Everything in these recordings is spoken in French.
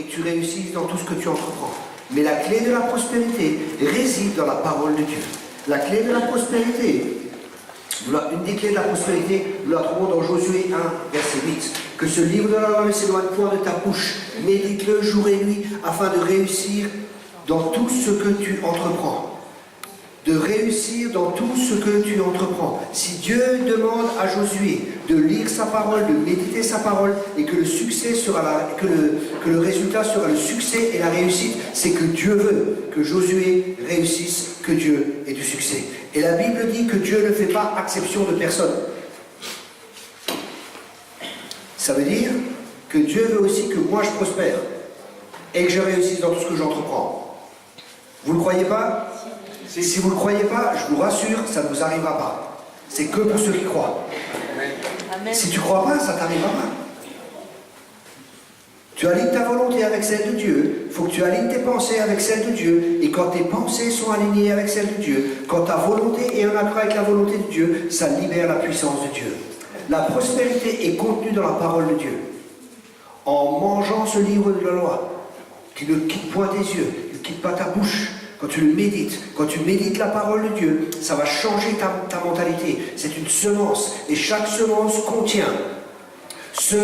que tu réussisses dans tout ce que tu entreprends. Mais la clé de la prospérité réside dans la parole de Dieu. La clé de la prospérité, une des clés de la prospérité, nous la trouvons dans Josué 1, verset 8. Que ce livre de la loi ne s'éloigne point de ta bouche. Médite-le jour et nuit afin de réussir dans tout ce que tu entreprends. De réussir dans tout ce que tu entreprends. Si Dieu demande à Josué de lire sa parole, de méditer sa parole, et que le succès sera que le résultat sera le succès et la réussite, c'est que Dieu veut que Josué réussisse, que Dieu ait du succès. Et la Bible dit que Dieu ne fait pas exception de personne. Ça veut dire que Dieu veut aussi que moi je prospère et que je réussisse dans tout ce que j'entreprends. Vous ne le croyez pas? Si vous ne le croyez pas, je vous rassure, ça ne vous arrivera pas. C'est que pour ceux qui croient. Amen. Si tu ne crois pas, ça ne t'arrivera pas. Tu alignes ta volonté avec celle de Dieu. Il faut que tu alignes tes pensées avec celle de Dieu. Et quand tes pensées sont alignées avec celle de Dieu, quand ta volonté est en accord avec la volonté de Dieu, ça libère la puissance de Dieu. La prospérité est contenue dans la parole de Dieu. En mangeant ce livre de la loi, qui ne quitte point tes yeux, ne quitte pas ta bouche, quand tu le médites, quand tu médites la parole de Dieu, ça va changer ta mentalité. C'est une semence. Et chaque semence contient ce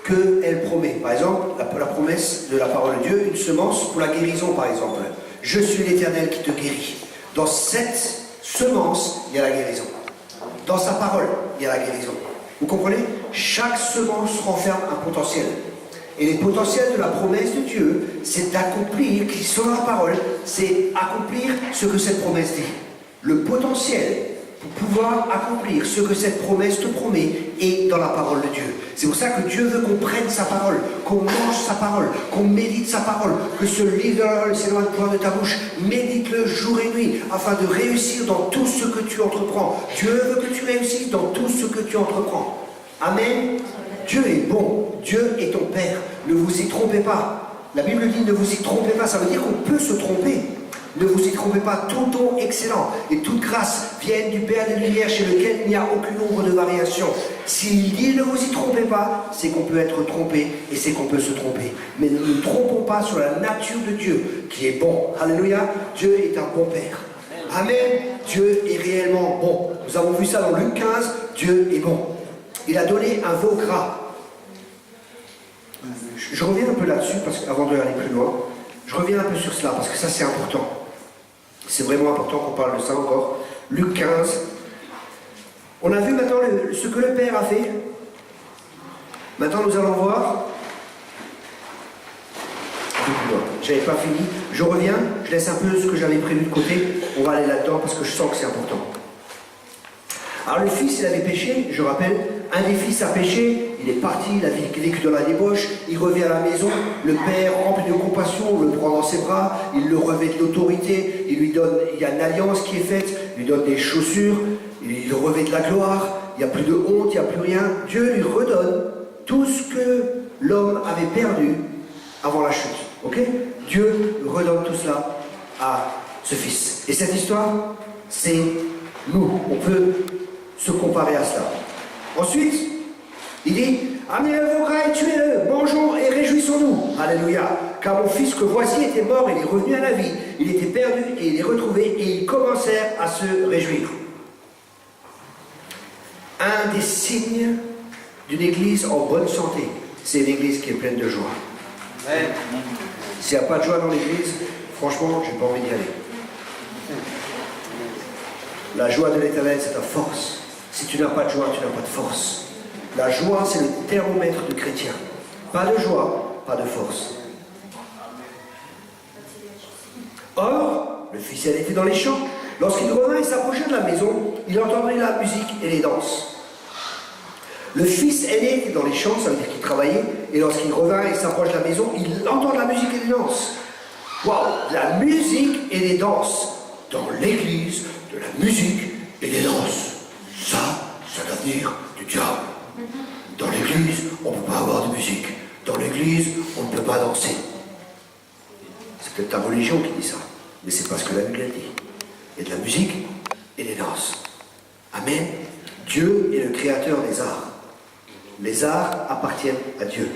qu'elle promet. Par exemple, la promesse de la parole de Dieu, une semence pour la guérison, par exemple. Je suis l'Éternel qui te guérit. Dans cette semence, il y a la guérison. Dans sa parole, il y a la guérison. Vous comprenez? Chaque semence renferme un potentiel. Et les potentiels de la promesse de Dieu, c'est d'accomplir, qui sont dans la parole, c'est accomplir ce que cette promesse dit. Le potentiel pour pouvoir accomplir ce que cette promesse te promet est dans la parole de Dieu. C'est pour ça que Dieu veut qu'on prenne sa parole, qu'on mange sa parole, qu'on médite sa parole, que ce livre de la loi ne s'éloigne point de ta bouche. Médite-le jour et nuit afin de réussir dans tout ce que tu entreprends. Dieu veut que tu réussisses dans tout ce que tu entreprends. Amen. Dieu est bon, Dieu est ton Père, ne vous y trompez pas. La Bible dit ne vous y trompez pas, ça veut dire qu'on peut se tromper. Ne vous y trompez pas, tout don excellent et toute grâce viennent du Père des Lumières chez lequel il n'y a aucune ombre de variation. S'il dit ne vous y trompez pas, c'est qu'on peut être trompé et c'est qu'on peut se tromper. Mais ne nous trompons pas sur la nature de Dieu qui est bon. Alléluia, Dieu est un bon Père. Amen, Dieu est réellement bon. Nous avons vu ça dans Luc 15, Dieu est bon. Il a donné un veau gras. Je reviens un peu là-dessus, avant d'aller plus loin. Je reviens un peu sur cela, parce que ça c'est important. C'est vraiment important qu'on parle de ça encore. Luc 15. On a vu maintenant ce que le Père a fait. Maintenant nous allons voir. J'avais pas fini. Je reviens, je laisse un peu ce que j'avais prévu de côté. On va aller là-dedans parce que je sens que c'est important. Alors le fils, il avait péché, je rappelle, un des fils a péché, il est parti, il a vécu dans la débauche, il revient à la maison, le père, rempli de compassion, le prend dans ses bras, il le revêt de l'autorité, il lui donne, il y a une alliance qui est faite, il lui donne des chaussures, il le revêt de la gloire, il n'y a plus de honte, il n'y a plus rien. Dieu lui redonne tout ce que l'homme avait perdu avant la chute. Ok? Dieu redonne tout cela à ce fils. Et cette histoire, c'est nous. On peut se comparer à cela. Ensuite, il dit, amenez le veau gras et tuez-le, mangeons et réjouissons-nous. Alléluia. Car mon fils que voici était mort, il est revenu à la vie. Il était perdu et il est retrouvé et ils commencèrent à se réjouir. Un des signes d'une église en bonne santé, c'est une église qui est pleine de joie. S'il n'y a pas de joie dans l'église, franchement, je n'ai pas envie d'y aller. La joie de l'Éternel, c'est ta force. Si tu n'as pas de joie, tu n'as pas de force. La joie, c'est le thermomètre du chrétien. Pas de joie, pas de force. Or, le fils elle était dans les champs. Lorsqu'il revint et s'approcha de la maison, il entendit la musique et les danses. Le fils aîné était dans les champs, ça veut dire qu'il travaillait, et lorsqu'il revint et s'approche de la maison, il entend la musique et les danses. Waouh, la musique et les danses. Dans l'église, de la musique et des danses. Ça doit venir du diable. Dans l'église, on ne peut pas avoir de musique. Dans l'église, on ne peut pas danser. C'est peut-être ta religion qui dit ça, mais c'est pas ce que la Bible dit. Il y a de la musique et des danses. Amen. Dieu est le créateur des arts. Les arts appartiennent à Dieu.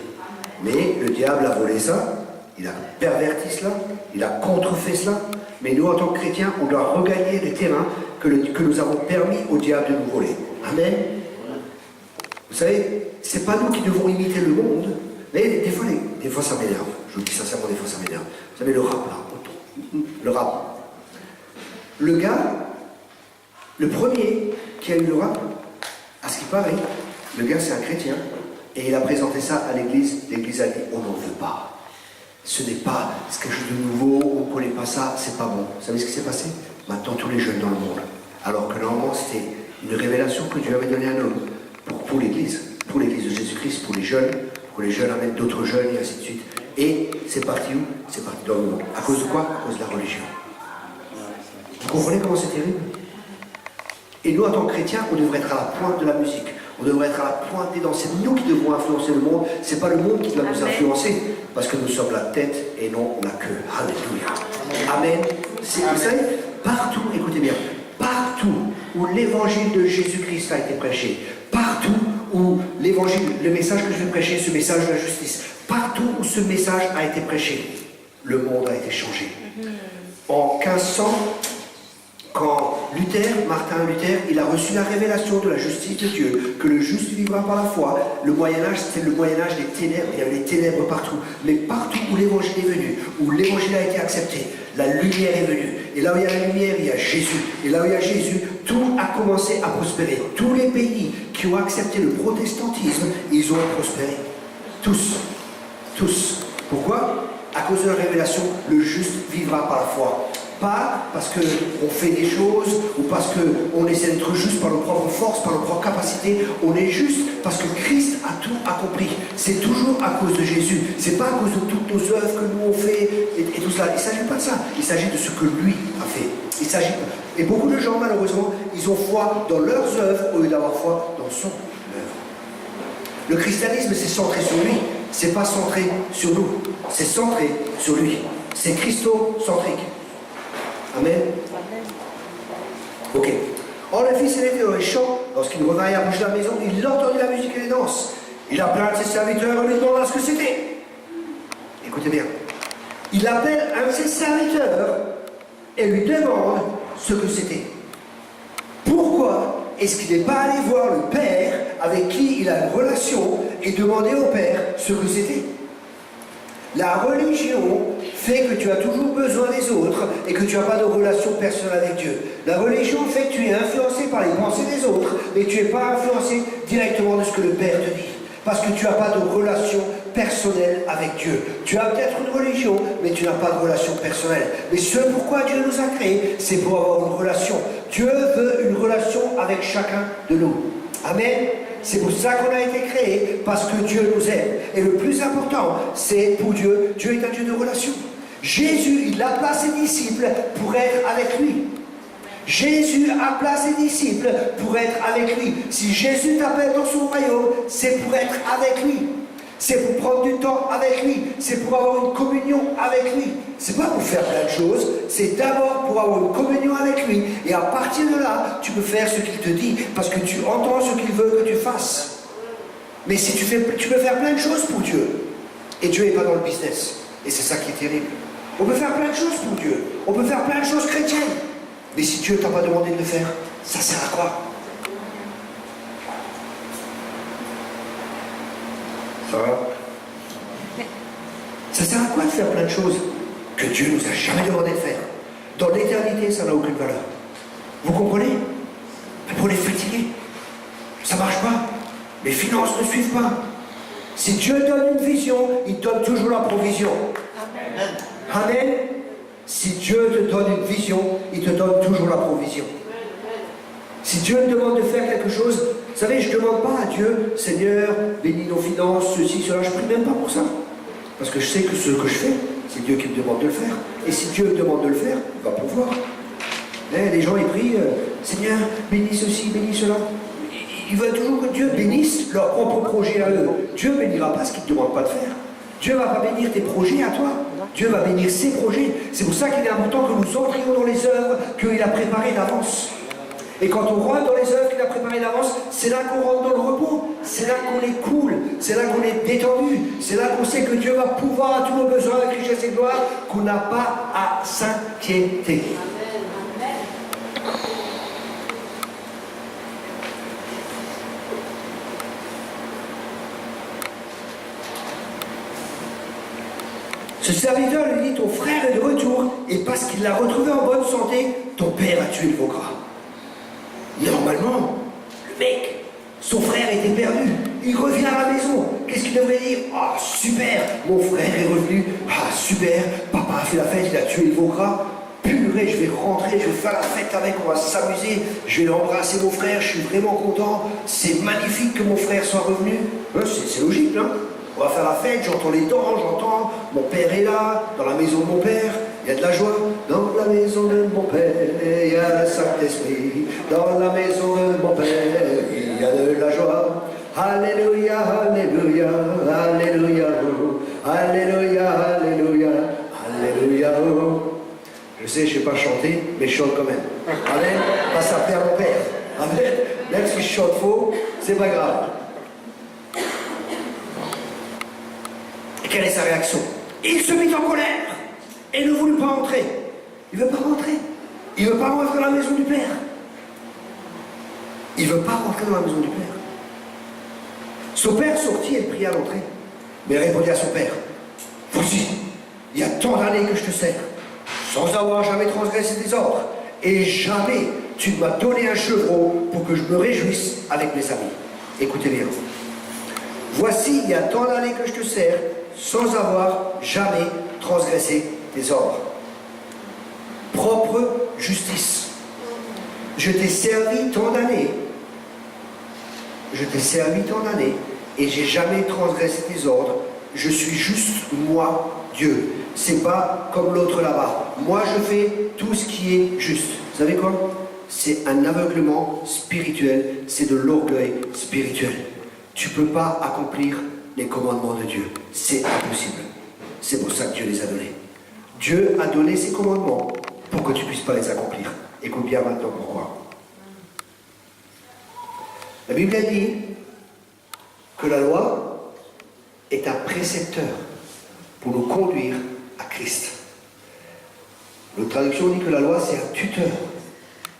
Mais le diable a volé ça, il a perverti cela, il a contrefait cela, mais nous, en tant que chrétiens, on doit regagner les terrains que nous avons permis au diable de nous voler. Amen. Vous savez, c'est pas nous qui devons imiter le monde, mais des fois ça m'énerve. Je vous dis sincèrement, des fois ça m'énerve. Vous savez, le rap, là, le rap. Le gars, le premier qui a eu le rap, à ce qui paraît, le gars c'est un chrétien, et il a présenté ça à l'église. L'église a dit, on n'en veut pas. Ce n'est pas quelque chose de nouveau, on ne connaît pas ça, c'est pas bon. Vous savez ce qui s'est passé? Maintenant, tous les jeunes dans le monde. Alors que normalement, c'était une révélation que Dieu avait donnée à un homme pour l'église de Jésus-Christ, pour les jeunes amènent d'autres jeunes, et ainsi de suite. Et c'est parti où? C'est parti dans le monde. À cause de quoi? À cause de la religion. Vous comprenez comment c'est terrible? Et nous, en tant que chrétiens, on devrait être à la pointe de la musique. On devrait être à la pointe des danses. C'est nous qui devons influencer le monde. C'est pas le monde qui doit nous influencer. Parce que nous sommes la tête et non la queue. Alléluia. Amen. Vous savez, partout, écoutez bien, partout où l'évangile de Jésus-Christ a été prêché, partout où l'évangile, le message que je vais prêcher, ce message de la justice, partout où ce message a été prêché, le monde a été changé. En 1500, quand Martin Luther, il a reçu la révélation de la justice de Dieu, que le juste vivra par la foi. Le Moyen-Âge, c'était le Moyen-Âge des ténèbres, il y avait des ténèbres partout. Mais partout où l'évangile est venu, où l'évangile a été accepté, la lumière est venue. Et là où il y a la lumière, il y a Jésus. Et là où il y a Jésus, tout a commencé à prospérer. Tous les pays qui ont accepté le protestantisme, ils ont prospéré. Tous. Tous. Pourquoi? À cause de la révélation, le juste vivra par la foi. Pas parce qu'on fait des choses ou parce qu'on essaie d'être juste par nos propres forces, par nos propres capacités. On est juste parce que Christ a tout accompli. C'est toujours à cause de Jésus. C'est pas à cause de toutes nos œuvres que nous on fait et tout cela. Il ne s'agit pas de ça. Il s'agit de ce que lui a fait. Il s'agit. Et beaucoup de gens, malheureusement, ils ont foi dans leurs œuvres au lieu d'avoir foi dans son œuvre. Le christianisme, c'est centré sur lui. C'est pas centré sur nous. C'est centré sur lui. C'est christocentrique. Amen. Ok. Or, le fils était dans les champs. Lorsqu'il revint à bouger la maison, il entendit la musique et les danses. Il appela un de ses serviteurs et lui demanda ce que c'était. Écoutez bien. Il appelle un de ses serviteurs et lui demande ce que c'était. Pourquoi est-ce qu'il n'est pas allé voir le père avec qui il a une relation et demander au père ce que c'était? La religion fait que tu as toujours besoin des autres et que tu n'as pas de relation personnelle avec Dieu. La religion fait que tu es influencé par les pensées des autres, mais tu n'es pas influencé directement de ce que le Père te dit. Parce que tu n'as pas de relation personnelle avec Dieu. Tu as peut-être une religion, mais tu n'as pas de relation personnelle. Mais ce pourquoi Dieu nous a créés, c'est pour avoir une relation. Dieu veut une relation avec chacun de nous. Amen. C'est pour ça qu'on a été créé, parce que Dieu nous aime. Et le plus important, c'est pour Dieu, Dieu est un Dieu de relation. Jésus, il appela ses disciples pour être avec lui. Jésus appela ses disciples pour être avec lui. Si Jésus t'appelle dans son royaume, c'est pour être avec lui. C'est pour prendre du temps avec lui. C'est pour avoir une communion avec lui. C'est pas pour faire plein de choses. C'est d'abord pour avoir une communion avec lui. Et à partir de là, tu peux faire ce qu'il te dit. Parce que tu entends ce qu'il veut que tu fasses. Mais si tu peux faire plein de choses pour Dieu. Et Dieu n'est pas dans le business. Et c'est ça qui est terrible. On peut faire plein de choses pour Dieu. On peut faire plein de choses chrétiennes. Mais si Dieu ne t'a pas demandé de le faire, ça sert à quoi? Ça va? Ça sert à quoi de faire plein de choses que Dieu ne nous a jamais demandé de faire? Dans l'éternité, ça n'a aucune valeur. Vous comprenez? Mais pour les fatiguer, ça ne marche pas. Les finances ne suivent pas. Si Dieu donne une vision, il donne toujours la provision. Amen. Amen. Si Dieu te donne une vision, il te donne toujours la provision. Si Dieu me demande de faire quelque chose, vous savez, je ne demande pas à Dieu, Seigneur, bénis nos finances, ceci, cela, je ne prie même pas pour ça. Parce que je sais que ce que je fais, c'est Dieu qui me demande de le faire. Et si Dieu me demande de le faire, il va pouvoir. Les gens, ils prient, Seigneur, bénis ceci, bénis cela. Ils veulent toujours que Dieu bénisse leur propre projet à eux. Dieu ne bénira pas ce qu'il ne te demande pas de faire. Dieu ne va pas bénir tes projets à toi. Dieu va bénir ses projets. C'est pour ça qu'il est important que nous entrions dans les œuvres qu'il a préparées d'avance. Et quand on rentre dans les œuvres qu'il a préparées d'avance, c'est là qu'on rentre dans le repos, c'est là qu'on est cool, c'est là qu'on est détendu, c'est là qu'on sait que Dieu va pouvoir à tous nos besoins avec richesse et gloire, qu'on n'a pas à s'inquiéter. Ce serviteur lui dit, ton frère est de retour, et parce qu'il l'a retrouvé en bonne santé, ton père a tué le veau gras. Normalement, le mec, son frère était perdu, il revient à la maison. Qu'est-ce qu'il devrait dire? Ah, super, mon frère est revenu. Ah, super, papa a fait la fête, il a tué le veau gras. Purée, je vais rentrer, je vais faire la fête avec, on va s'amuser, je vais l'embrasser mon frère, je suis vraiment content. C'est magnifique que mon frère soit revenu. C'est logique, non? On va faire la fête, j'entends les dents, j'entends, mon père est là, dans la maison de mon père, il y a de la joie. Dans la maison de mon père, il y a le Saint-Esprit. Dans la maison de mon père, il y a de la joie. Alléluia, alléluia, alléluia, alléluia, alléluia, alléluia. Je sais, je ne sais pas chanter, mais je chante quand même. Amen, parce que ça perd mon père. Amen, même si je chante faux, c'est pas grave. Et quelle est sa réaction? Il se mit en colère et ne voulut pas entrer. Il ne veut pas rentrer. Il ne veut pas rentrer dans la maison du Père. Il ne veut pas rentrer dans la maison du Père. Son père sortit et pria à l'entrée. Mais il répondit à son père, voici, il y a tant d'années que je te sers, sans avoir jamais transgressé tes ordres, et jamais tu m'as donné un chevreau pour que je me réjouisse avec mes amis. Écoutez bien. Voici, il y a tant d'années que je te sers, sans avoir jamais transgressé tes ordres. Propre justice. Je t'ai servi tant d'années. Je t'ai servi tant d'années et j'ai jamais transgressé tes ordres. Je suis juste moi, Dieu. C'est pas comme l'autre là-bas. Moi, je fais tout ce qui est juste. Vous savez quoi? C'est un aveuglement spirituel. C'est de l'orgueil spirituel. Tu peux pas accomplir les commandements de Dieu. C'est impossible. C'est pour ça que Dieu les a donnés. Dieu a donné ses commandements pour que tu ne puisses pas les accomplir. Écoute bien maintenant pourquoi. La Bible a dit que la loi est un précepteur pour nous conduire à Christ. L'autre traduction dit que la loi c'est un tuteur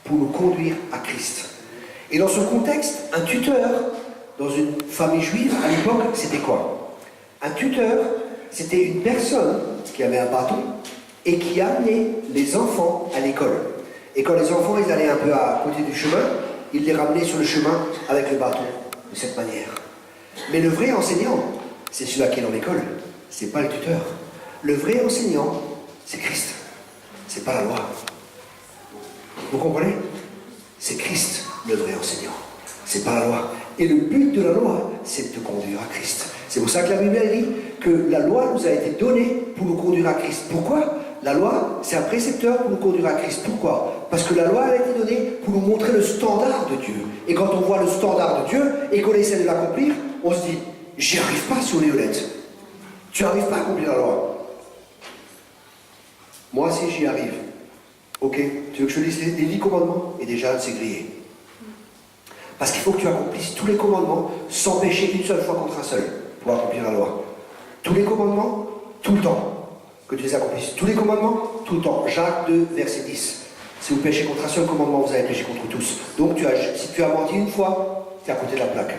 pour nous conduire à Christ. Et dans ce contexte, un tuteur, dans une famille juive, à l'époque, c'était quoi? Un tuteur, c'était une personne qui avait un bâton et qui amenait les enfants à l'école. Et quand les enfants ils allaient un peu à côté du chemin, il les ramenait sur le chemin avec le bâton, de cette manière. Mais le vrai enseignant, c'est celui qui est dans l'école, c'est pas le tuteur. Le vrai enseignant, c'est Christ. C'est pas la loi. Vous comprenez? C'est Christ, le vrai enseignant. C'est pas la loi. Et le but de la loi, c'est de te conduire à Christ. C'est pour ça que la Bible dit que la loi nous a été donnée pour nous conduire à Christ. Pourquoi? La loi, c'est un précepteur pour nous conduire à Christ. Pourquoi? Parce que la loi a été donnée pour nous montrer le standard de Dieu. Et quand on voit le standard de Dieu et qu'on essaie de l'accomplir, on se dit, j'y arrive pas, Léolette. Tu n'arrives pas à accomplir la loi. Moi, si j'y arrive. Ok, tu veux que je te dise les 10 commandements? Et déjà, c'est grillé. Parce qu'il faut que tu accomplisses tous les commandements sans pécher une seule fois contre un seul pour accomplir la loi. Tous les commandements, tout le temps. Que tu les accomplisses. Tous les commandements, tout le temps. Jacques 2, verset 10. Si vous péchez contre un seul commandement, vous avez péché contre tous. Donc si tu as menti une fois, tu es à côté de la plaque.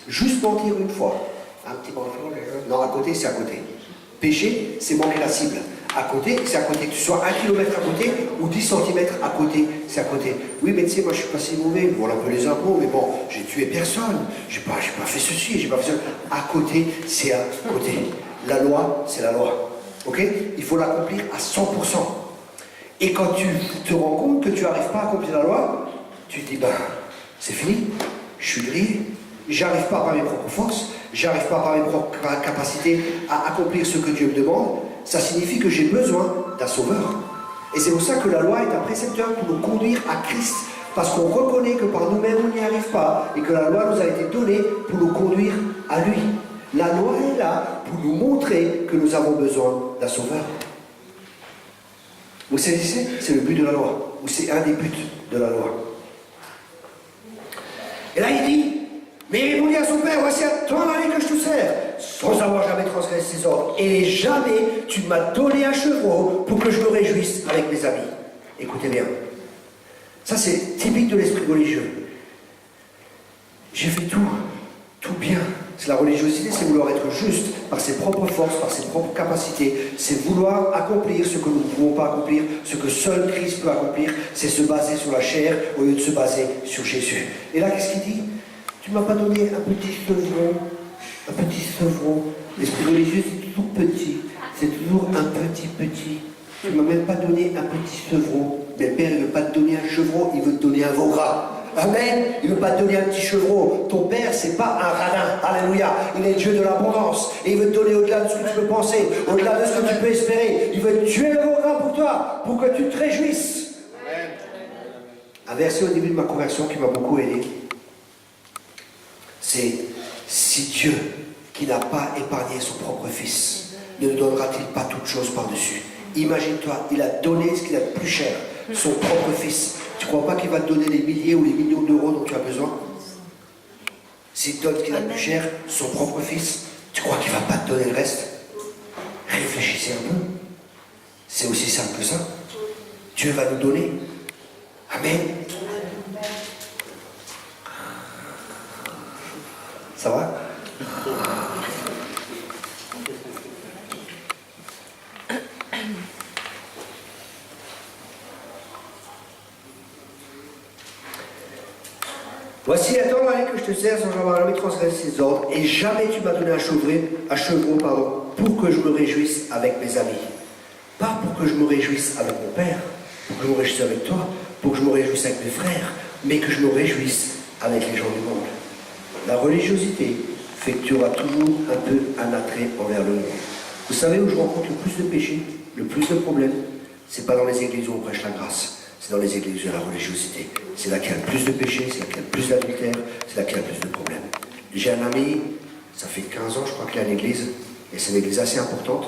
Juste mentir une fois. Un petit mensonge. Non, à côté, c'est à côté. Pécher, c'est manquer la cible. À côté, c'est à côté. Que tu sois 1 kilomètre à côté ou 10 cm à côté, c'est à côté. Oui, mais tu sais, moi je suis pas si mauvais. Bon, on a un peu les impôts, mais bon, j'ai tué personne. J'ai pas fait ceci, j'ai pas fait ça. À côté, c'est à côté. La loi, c'est la loi. Ok? Il faut l'accomplir à 100%. Et quand tu te rends compte que tu n'arrives pas à accomplir la loi, tu te dis, ben, c'est fini, je suis grillé. J'arrive pas par mes propres forces, j'arrive pas par mes propres capacités à accomplir ce que Dieu me demande. Ça signifie que j'ai besoin d'un sauveur. Et c'est pour ça que la loi est un précepteur pour nous conduire à Christ. Parce qu'on reconnaît que par nous-mêmes on n'y arrive pas et que la loi nous a été donnée pour nous conduire à lui. La loi est là pour nous montrer que nous avons besoin d'un sauveur. Vous saisissez? C'est le but de la loi, ou c'est un des buts de la loi. Et là, il dit, mais il répondit à son père, voici tant d'années que je te sers, sans avoir jamais transgressé ses ordres. Et jamais tu m'as donné un chevreau pour que je me réjouisse avec mes amis. Écoutez bien. Ça, c'est typique de l'esprit religieux. J'ai fait tout bien. C'est la religiosité, c'est vouloir être juste par ses propres forces, par ses propres capacités. C'est vouloir accomplir ce que nous ne pouvons pas accomplir, ce que seul Christ peut accomplir. C'est se baser sur la chair au lieu de se baser sur Jésus. Et là, qu'est-ce qu'il dit? Tu ne m'as pas donné un petit sevron. L'esprit religieux, c'est toujours petit. C'est toujours un petit. Tu ne m'as même pas donné un petit sevron. Mais le Père, il ne veut pas te donner un chevreau, il veut te donner un veau gras. Amen. Il ne veut pas te donner un petit chevreau. Ton Père, c'est pas un radin. Alléluia. Il est le Dieu de l'abondance. Et il veut te donner au-delà de ce que tu peux penser, au-delà de ce que tu peux espérer. Il veut tuer le veau gras pour toi, pour que tu te réjouisses. Amen. Un verset au début de ma conversion qui m'a beaucoup aidé, c'est si Dieu, qui n'a pas épargné son propre fils, ne donnera-t-il pas toutes choses par-dessus? Imagine-toi, il a donné ce qu'il a de plus cher, son propre fils. Tu ne crois pas qu'il va te donner les milliers ou les millions d'euros dont tu as besoin? S'il te donne ce qu'il a de plus cher, son propre fils, tu crois qu'il ne va pas te donner le reste? Réfléchissez un peu. C'est aussi simple que ça. Dieu va nous donner. Amen. Ça va? Voici un temps que je te sers sans avoir jamais transgressé ses ordres, et jamais tu m'as donné un chevreau, pour que je me réjouisse avec mes amis. Pas pour que je me réjouisse avec mon père, pour que je me réjouisse avec toi, pour que je me réjouisse avec mes frères, mais que je me réjouisse avec les gens du monde. La religiosité fait que tu auras toujours un peu un attrait envers le monde. Vous savez où je rencontre le plus de péchés, le plus de problèmes? C'est pas dans les églises où on prêche la grâce. C'est dans les églises de la religiosité. C'est là qu'il y a le plus de péchés, c'est là qu'il y a le plus d'adultère, c'est là qu'il y a le plus de problèmes. J'ai un ami, ça fait 15 ans je crois qu'il est à l'église, et c'est une église assez importante,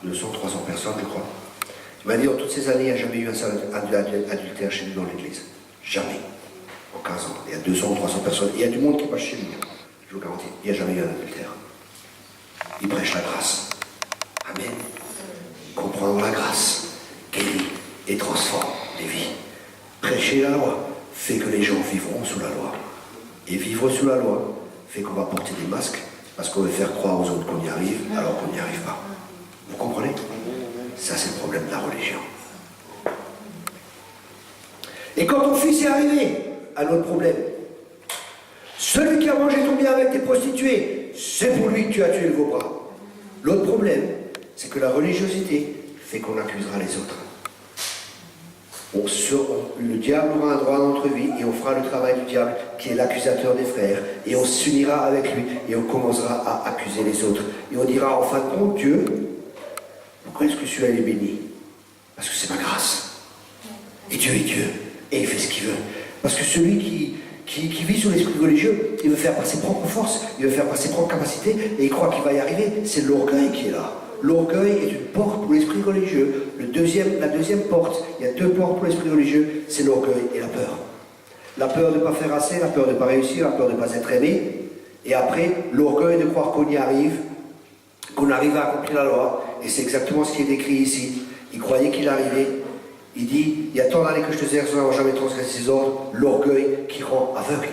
200, 300 personnes je crois. Il m'a dit en toutes ces années, il n'y a jamais eu un seul adultère chez nous dans l'église. Jamais. En 15 ans. Il y a 200 ou 300 personnes. Il y a du monde qui passe chez lui. Je vous garantis. Il n'y a jamais eu un adultère. Il prêche la grâce. Amen. Comprendre la grâce. Guérit et transforme les vies. Prêcher la loi fait que les gens vivront sous la loi. Et vivre sous la loi fait qu'on va porter des masques parce qu'on veut faire croire aux autres qu'on y arrive alors qu'on n'y arrive pas. Vous comprenez? Ça, c'est le problème de la religion. Et quand ton fils est arrivé, un autre problème. Celui qui a mangé ton bien avec tes prostituées, c'est pour lui que tu as tué le veau gras. L'autre problème, c'est que la religiosité fait qu'on accusera les autres. Le diable aura un droit dans notre vie et on fera le travail du diable qui est l'accusateur des frères et on s'unira avec lui et on commencera à accuser les autres. Et on dira en fin de compte, Dieu, pourquoi est-ce que celui-là est béni? Parce que c'est ma grâce. Et Dieu est Dieu. Et il fait ce qu'il veut. Parce que celui qui vit sous l'esprit religieux, il veut faire par ses propres forces, il veut faire par ses propres capacités, et il croit qu'il va y arriver. C'est l'orgueil qui est là. L'orgueil est une porte pour l'esprit religieux. La deuxième porte, il y a deux portes pour l'esprit religieux, c'est l'orgueil et la peur. La peur de ne pas faire assez, la peur de ne pas réussir, la peur de ne pas être aimé. Et après, l'orgueil de croire qu'on y arrive, qu'on arrive à accomplir la loi. Et c'est exactement ce qui est décrit ici. Il croyait qu'il arrivait. Il dit, il y a tant d'années que je te sers sans avoir jamais transgressé ses ordres, l'orgueil qui rend aveugle.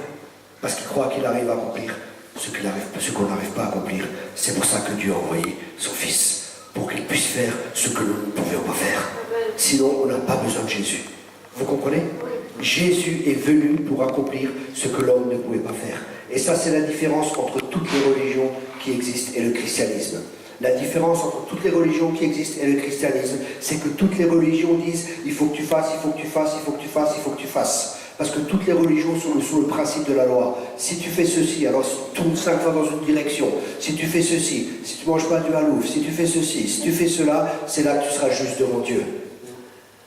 Parce qu'il croit qu'il arrive à accomplir ce qu'on n'arrive pas à accomplir. C'est pour ça que Dieu a envoyé son Fils, pour qu'il puisse faire ce que nous ne pouvions pas faire. Sinon, on n'a pas besoin de Jésus. Vous comprenez? Jésus est venu pour accomplir ce que l'homme ne pouvait pas faire. Et ça, c'est la différence entre toutes les religions qui existent et le christianisme. La différence entre toutes les religions qui existent et le christianisme, c'est que toutes les religions disent il faut que tu fasses, il faut que tu fasses, il faut que tu fasses, il faut que tu fasses. Parce que toutes les religions sont sous le principe de la loi. Si tu fais ceci, alors tourne 5 fois dans une direction. Si tu fais ceci, si tu ne manges pas du halouf, si tu fais ceci, si tu fais cela, c'est là que tu seras juste devant Dieu.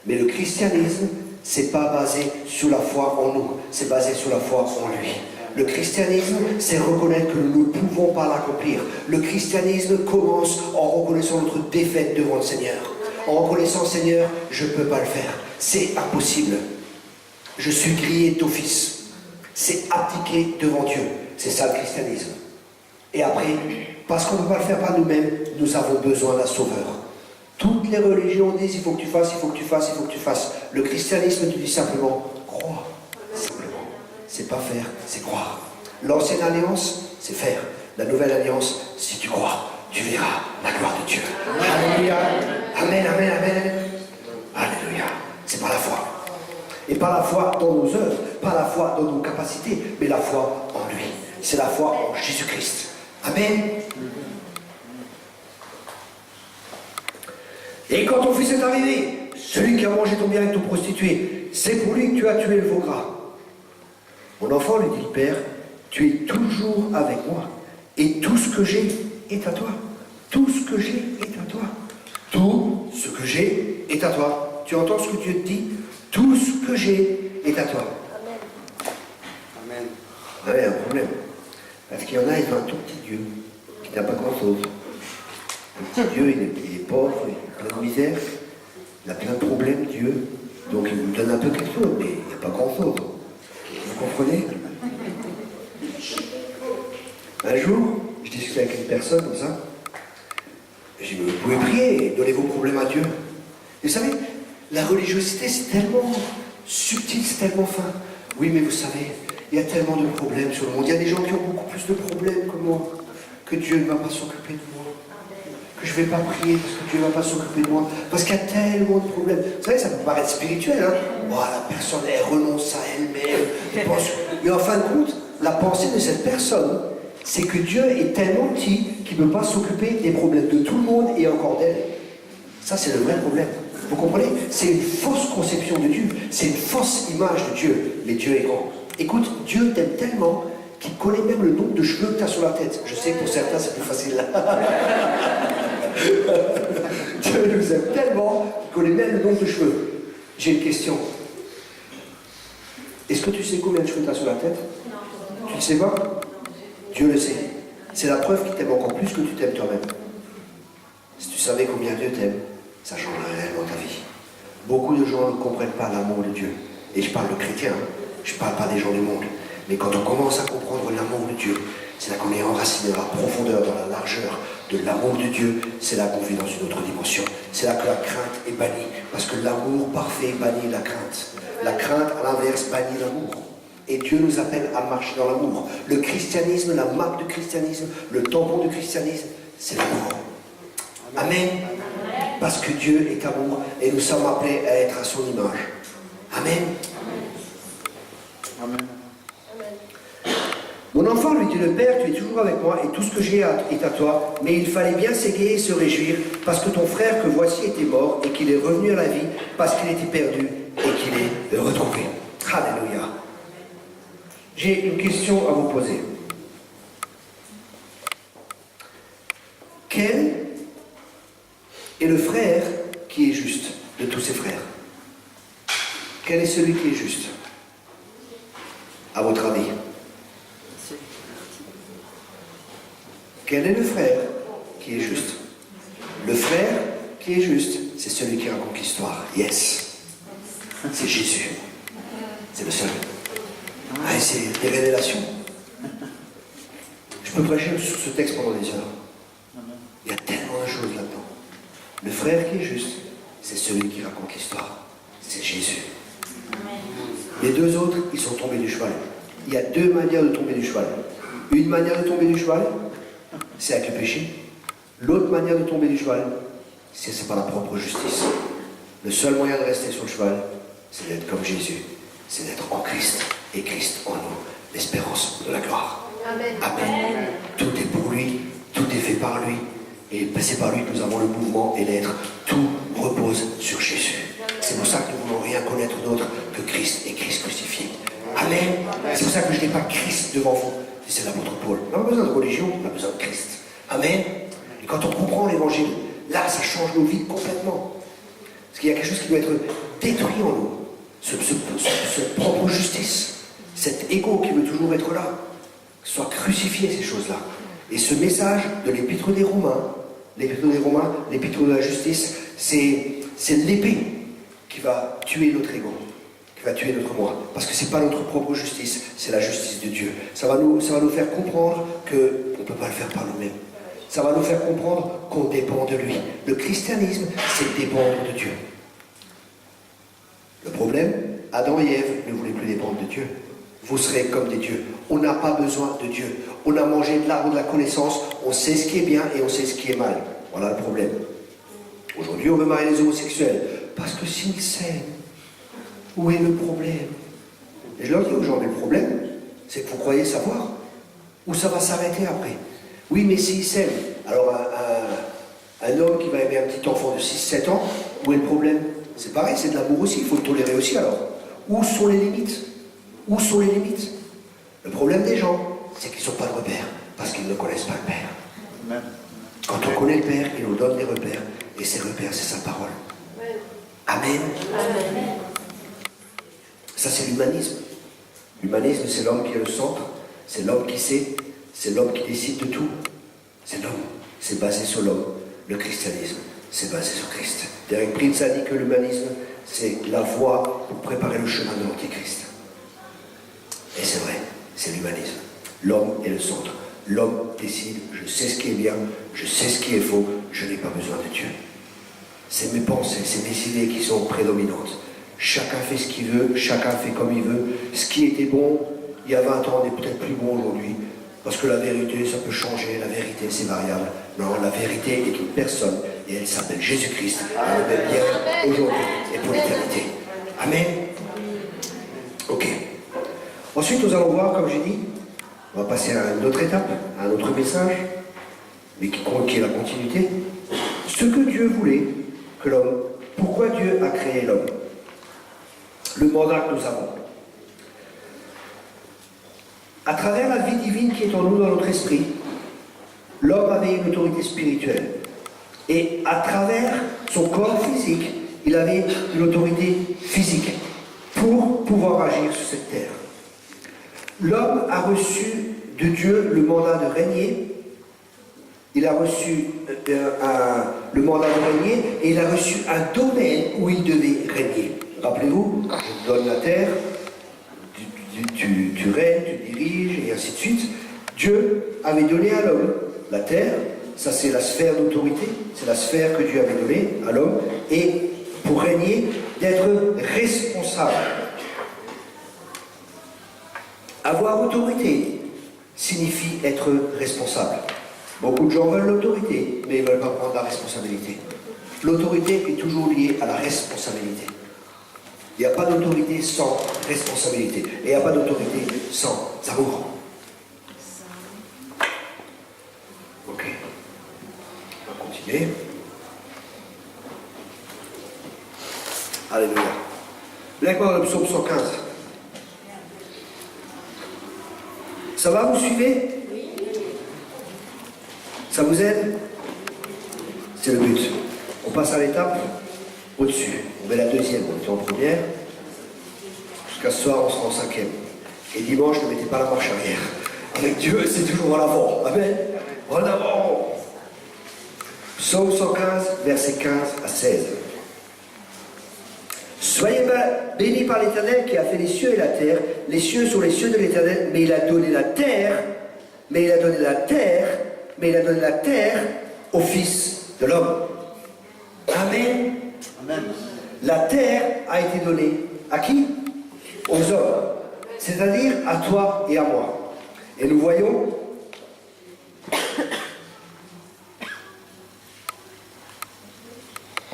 Mais le christianisme, c'est pas basé sur la foi en nous, c'est basé sur la foi en lui. Le christianisme, c'est reconnaître que nous ne pouvons pas l'accomplir. Le christianisme commence en reconnaissant notre défaite devant le Seigneur. En reconnaissant, Seigneur, je ne peux pas le faire. C'est impossible. Je suis grillé d'office. c'est abdiquer devant Dieu. C'est ça le christianisme. Et après, parce qu'on ne peut pas le faire par nous-mêmes, nous avons besoin d'un sauveur. Toutes les religions disent il faut que tu fasses, il faut que tu fasses, il faut que tu fasses. Le christianisme te dit simplement crois. Simplement. C'est pas faire, c'est croire. L'ancienne alliance, c'est faire. La nouvelle alliance, si tu crois, tu verras la gloire de Dieu. Alléluia. Amen, amen, amen. Alléluia. C'est par la foi. Et pas la foi dans nos œuvres, pas la foi dans nos capacités, mais la foi en lui. C'est la foi en Jésus-Christ. Amen. Et quand ton fils est arrivé, celui qui a mangé ton bien avec ton prostituée, c'est pour lui que tu as tué le veau gras. Mon enfant, lui dit le père, tu es toujours avec moi, et tout ce que j'ai est à toi. Tout ce que j'ai est à toi. Tout ce que j'ai est à toi. Tu entends ce que Dieu te dit? Tout ce que j'ai est à toi. Amen. Vous avez un problème. Parce qu'il y en a, ils ont un tout petit Dieu, qui n'a pas grand-chose. Le petit Dieu, il est pauvre, il a plein de misère, il a plein de problèmes, Dieu. Donc il nous donne un peu quelque chose, mais il n'y a pas grand-chose. Vous comprenez? Un jour, je discutais avec une personne comme ça. J'ai dit, vous pouvez prier et donner vos problèmes à Dieu. Et vous savez, la religiosité, c'est tellement subtil, c'est tellement fin. Oui, mais vous savez, il y a tellement de problèmes sur le monde. Il y a des gens qui ont beaucoup plus de problèmes que moi, que Dieu ne va pas s'occuper de moi. Que je ne vais pas prier parce que Dieu ne va pas s'occuper de moi. Parce qu'il y a tellement de problèmes. Vous savez, ça peut paraître spirituel, hein. Oh, la personne, elle renonce à elle-même. Mais en fin de compte, la pensée de cette personne, c'est que Dieu est tellement petit qu'il ne peut pas s'occuper des problèmes de tout le monde et encore d'elle. Ça, c'est le vrai problème. Vous comprenez? C'est une fausse conception de Dieu. C'est une fausse image de Dieu. Mais Dieu est grand. Écoute, Dieu t'aime tellement qu'il connaît même le nombre de cheveux que tu as sur la tête. Je sais que pour certains, c'est plus facile. Dieu nous aime tellement qu'il connaît même le nombre de cheveux. J'ai une question. Est-ce que tu sais combien de cheveux tu as sur la tête? Non. Tu ne sais pas? Dieu le sait. C'est la preuve qu'il t'aime encore plus que tu t'aimes toi-même. Si tu savais combien Dieu t'aime, ça changerait réellement ta vie. Beaucoup de gens ne comprennent pas l'amour de Dieu. Et je parle de chrétiens, hein. Je ne parle pas des gens du monde. Mais quand on commence à comprendre l'amour de Dieu, c'est là qu'on est enraciné dans la profondeur, dans la largeur de l'amour de Dieu. C'est là qu'on vit dans une autre dimension. C'est là que la crainte est bannie. Parce que l'amour parfait bannit la crainte. La crainte, à l'inverse, bannit l'amour. Et Dieu nous appelle à marcher dans l'amour. Le christianisme, la marque du christianisme, le tampon du christianisme, c'est l'amour. Amen. Parce que Dieu est amour et nous sommes appelés à être à son image. Amen. Amen. Mon enfant, lui dit le Père, tu es toujours avec moi et tout ce que j'ai est à toi, mais il fallait bien s'égayer et se réjouir parce que ton frère que voici était mort et qu'il est revenu à la vie parce qu'il était perdu et qu'il est retrouvé. Alléluia. J'ai une question à vous poser. Quel est le frère qui est juste de tous ses frères? Quel est celui qui est juste? À votre avis? Quel est le frère qui est juste? Le frère qui est juste, c'est celui qui raconte l'histoire. Yes. C'est Jésus. C'est le seul. Ah, c'est des révélations. Je peux prêcher sur ce texte pendant des heures. Il y a tellement de choses là-dedans. Le frère qui est juste, c'est celui qui raconte l'histoire. C'est Jésus. Les deux autres, ils sont tombés du cheval. Il y a deux manières de tomber du cheval. Une manière de tomber du cheval, c'est avec le péché. L'autre manière de tomber du cheval, c'est par la propre justice. Le seul moyen de rester sur le cheval, c'est d'être comme Jésus. C'est d'être en Christ. Et Christ en nous, l'espérance de la gloire. Amen. Amen. Tout est pour lui, tout est fait par lui. Et c'est par lui que nous avons le mouvement et l'être. Tout repose sur Jésus. C'est pour ça que nous ne voulons rien connaître d'autre que Christ et Christ crucifié. Amen. C'est pour ça que je n'ai pas Christ devant vous. C'est l'apôtre Paul. On n'a pas besoin de religion, on a besoin de Christ. Amen. Et quand on comprend l'évangile, là, ça change nos vies complètement. Parce qu'il y a quelque chose qui doit être détruit en nous. Cette propre justice, cet ego qui veut toujours être là, soit crucifié, ces choses-là. Et ce message de l'épître des Romains, l'épître de la justice, c'est l'épée qui va tuer notre ego, qui qui va tuer notre moi. Parce que ce n'est pas notre propre justice, c'est la justice de Dieu. Ça va nous faire comprendre qu'on ne peut pas le faire par nous-mêmes. Ça va nous faire comprendre qu'on dépend de lui. Le christianisme, c'est dépendre de Dieu. Le problème, Adam et Ève ne voulaient plus dépendre de Dieu. Vous serez comme des dieux. On n'a pas besoin de Dieu. On a mangé de l'arbre de la connaissance, on sait ce qui est bien et on sait ce qui est mal. Voilà le problème. Aujourd'hui, on veut marier les homosexuels. Parce que s'ils s'aiment, où est le problème? Et je leur dis aux gens, mais le problème, c'est que vous croyez savoir. Où ça va s'arrêter après? Oui, mais s'ils s'aiment, alors un homme qui va aimer un petit enfant de 6-7 ans, où est le problème? C'est pareil, c'est de l'amour aussi, il faut le tolérer aussi alors. Où sont les limites? Où sont les limites? Le problème des gens, c'est qu'ils n'ont pas de repères, parce qu'ils ne connaissent pas le Père. Amen. Quand on connaît le Père, il nous donne des repères, et ces repères, c'est sa parole. Amen. Amen. Ça, c'est l'humanisme. L'humanisme, c'est l'homme qui est le centre, c'est l'homme qui sait, c'est l'homme qui décide de tout. C'est l'homme, c'est basé sur l'homme. Le christianisme, c'est basé sur Christ. Derek Prince a dit que l'humanisme, c'est la voie pour préparer le chemin de l'Antéchrist. Et c'est vrai, c'est l'humanisme. L'homme est le centre. L'homme décide, je sais ce qui est bien, je sais ce qui est faux, je n'ai pas besoin de Dieu. C'est mes pensées, c'est mes idées qui sont prédominantes. Chacun fait ce qu'il veut, chacun fait comme il veut. Ce qui était bon il y a 20 ans n'est peut-être plus bon aujourd'hui. Parce que la vérité, ça peut changer, la vérité, c'est variable. Non, la vérité est une personne, et elle s'appelle Jésus-Christ. Elle est même hier, aujourd'hui et pour l'éternité. Amen. Ok. Ensuite, nous allons voir, comme j'ai dit, on va passer à une autre étape, à un autre message, mais qui est la continuité. Ce que Dieu voulait que l'homme, pourquoi Dieu a créé l'homme? Le mandat que nous avons. À travers la vie divine qui est en nous, dans notre esprit, l'homme avait une autorité spirituelle. Et à travers son corps physique, il avait une autorité physique pour pouvoir agir sur cette terre. L'homme a reçu de Dieu le mandat de régner. Il a reçu le mandat de régner et il a reçu un domaine où il devait régner. Rappelez-vous, je te donne la terre, tu règnes, tu diriges, et ainsi de suite. Dieu avait donné à l'homme la terre, ça c'est la sphère d'autorité, c'est la sphère que Dieu avait donnée à l'homme, et pour régner, d'être responsable. Avoir autorité signifie être responsable. Beaucoup de gens veulent l'autorité, mais ils ne veulent pas prendre la responsabilité. L'autorité est toujours liée à la responsabilité. Il n'y a pas d'autorité sans responsabilité. Et il n'y a pas d'autorité sans amour. Ok. On va continuer. Alléluia. Maintenant, dans le psaume 115. Ça va, vous suivez? Ça vous aide? C'est le but. On passe à l'étape au-dessus. On met la deuxième, on était en première. Jusqu'à ce soir, on sera en cinquième. Et dimanche, ne mettez pas la marche arrière. Avec Dieu, c'est toujours en avant. Amen. En avant. Psaume 115, versets 15 à 16. Soyez bénis par l'Éternel qui a fait les cieux et la terre. Les cieux sont les cieux de l'Éternel, mais il a donné la terre, mais il a donné la terre au Fils de l'homme. Amen. Amen. La terre a été donnée à qui? Aux hommes. C'est-à-dire à toi et à moi. Et nous voyons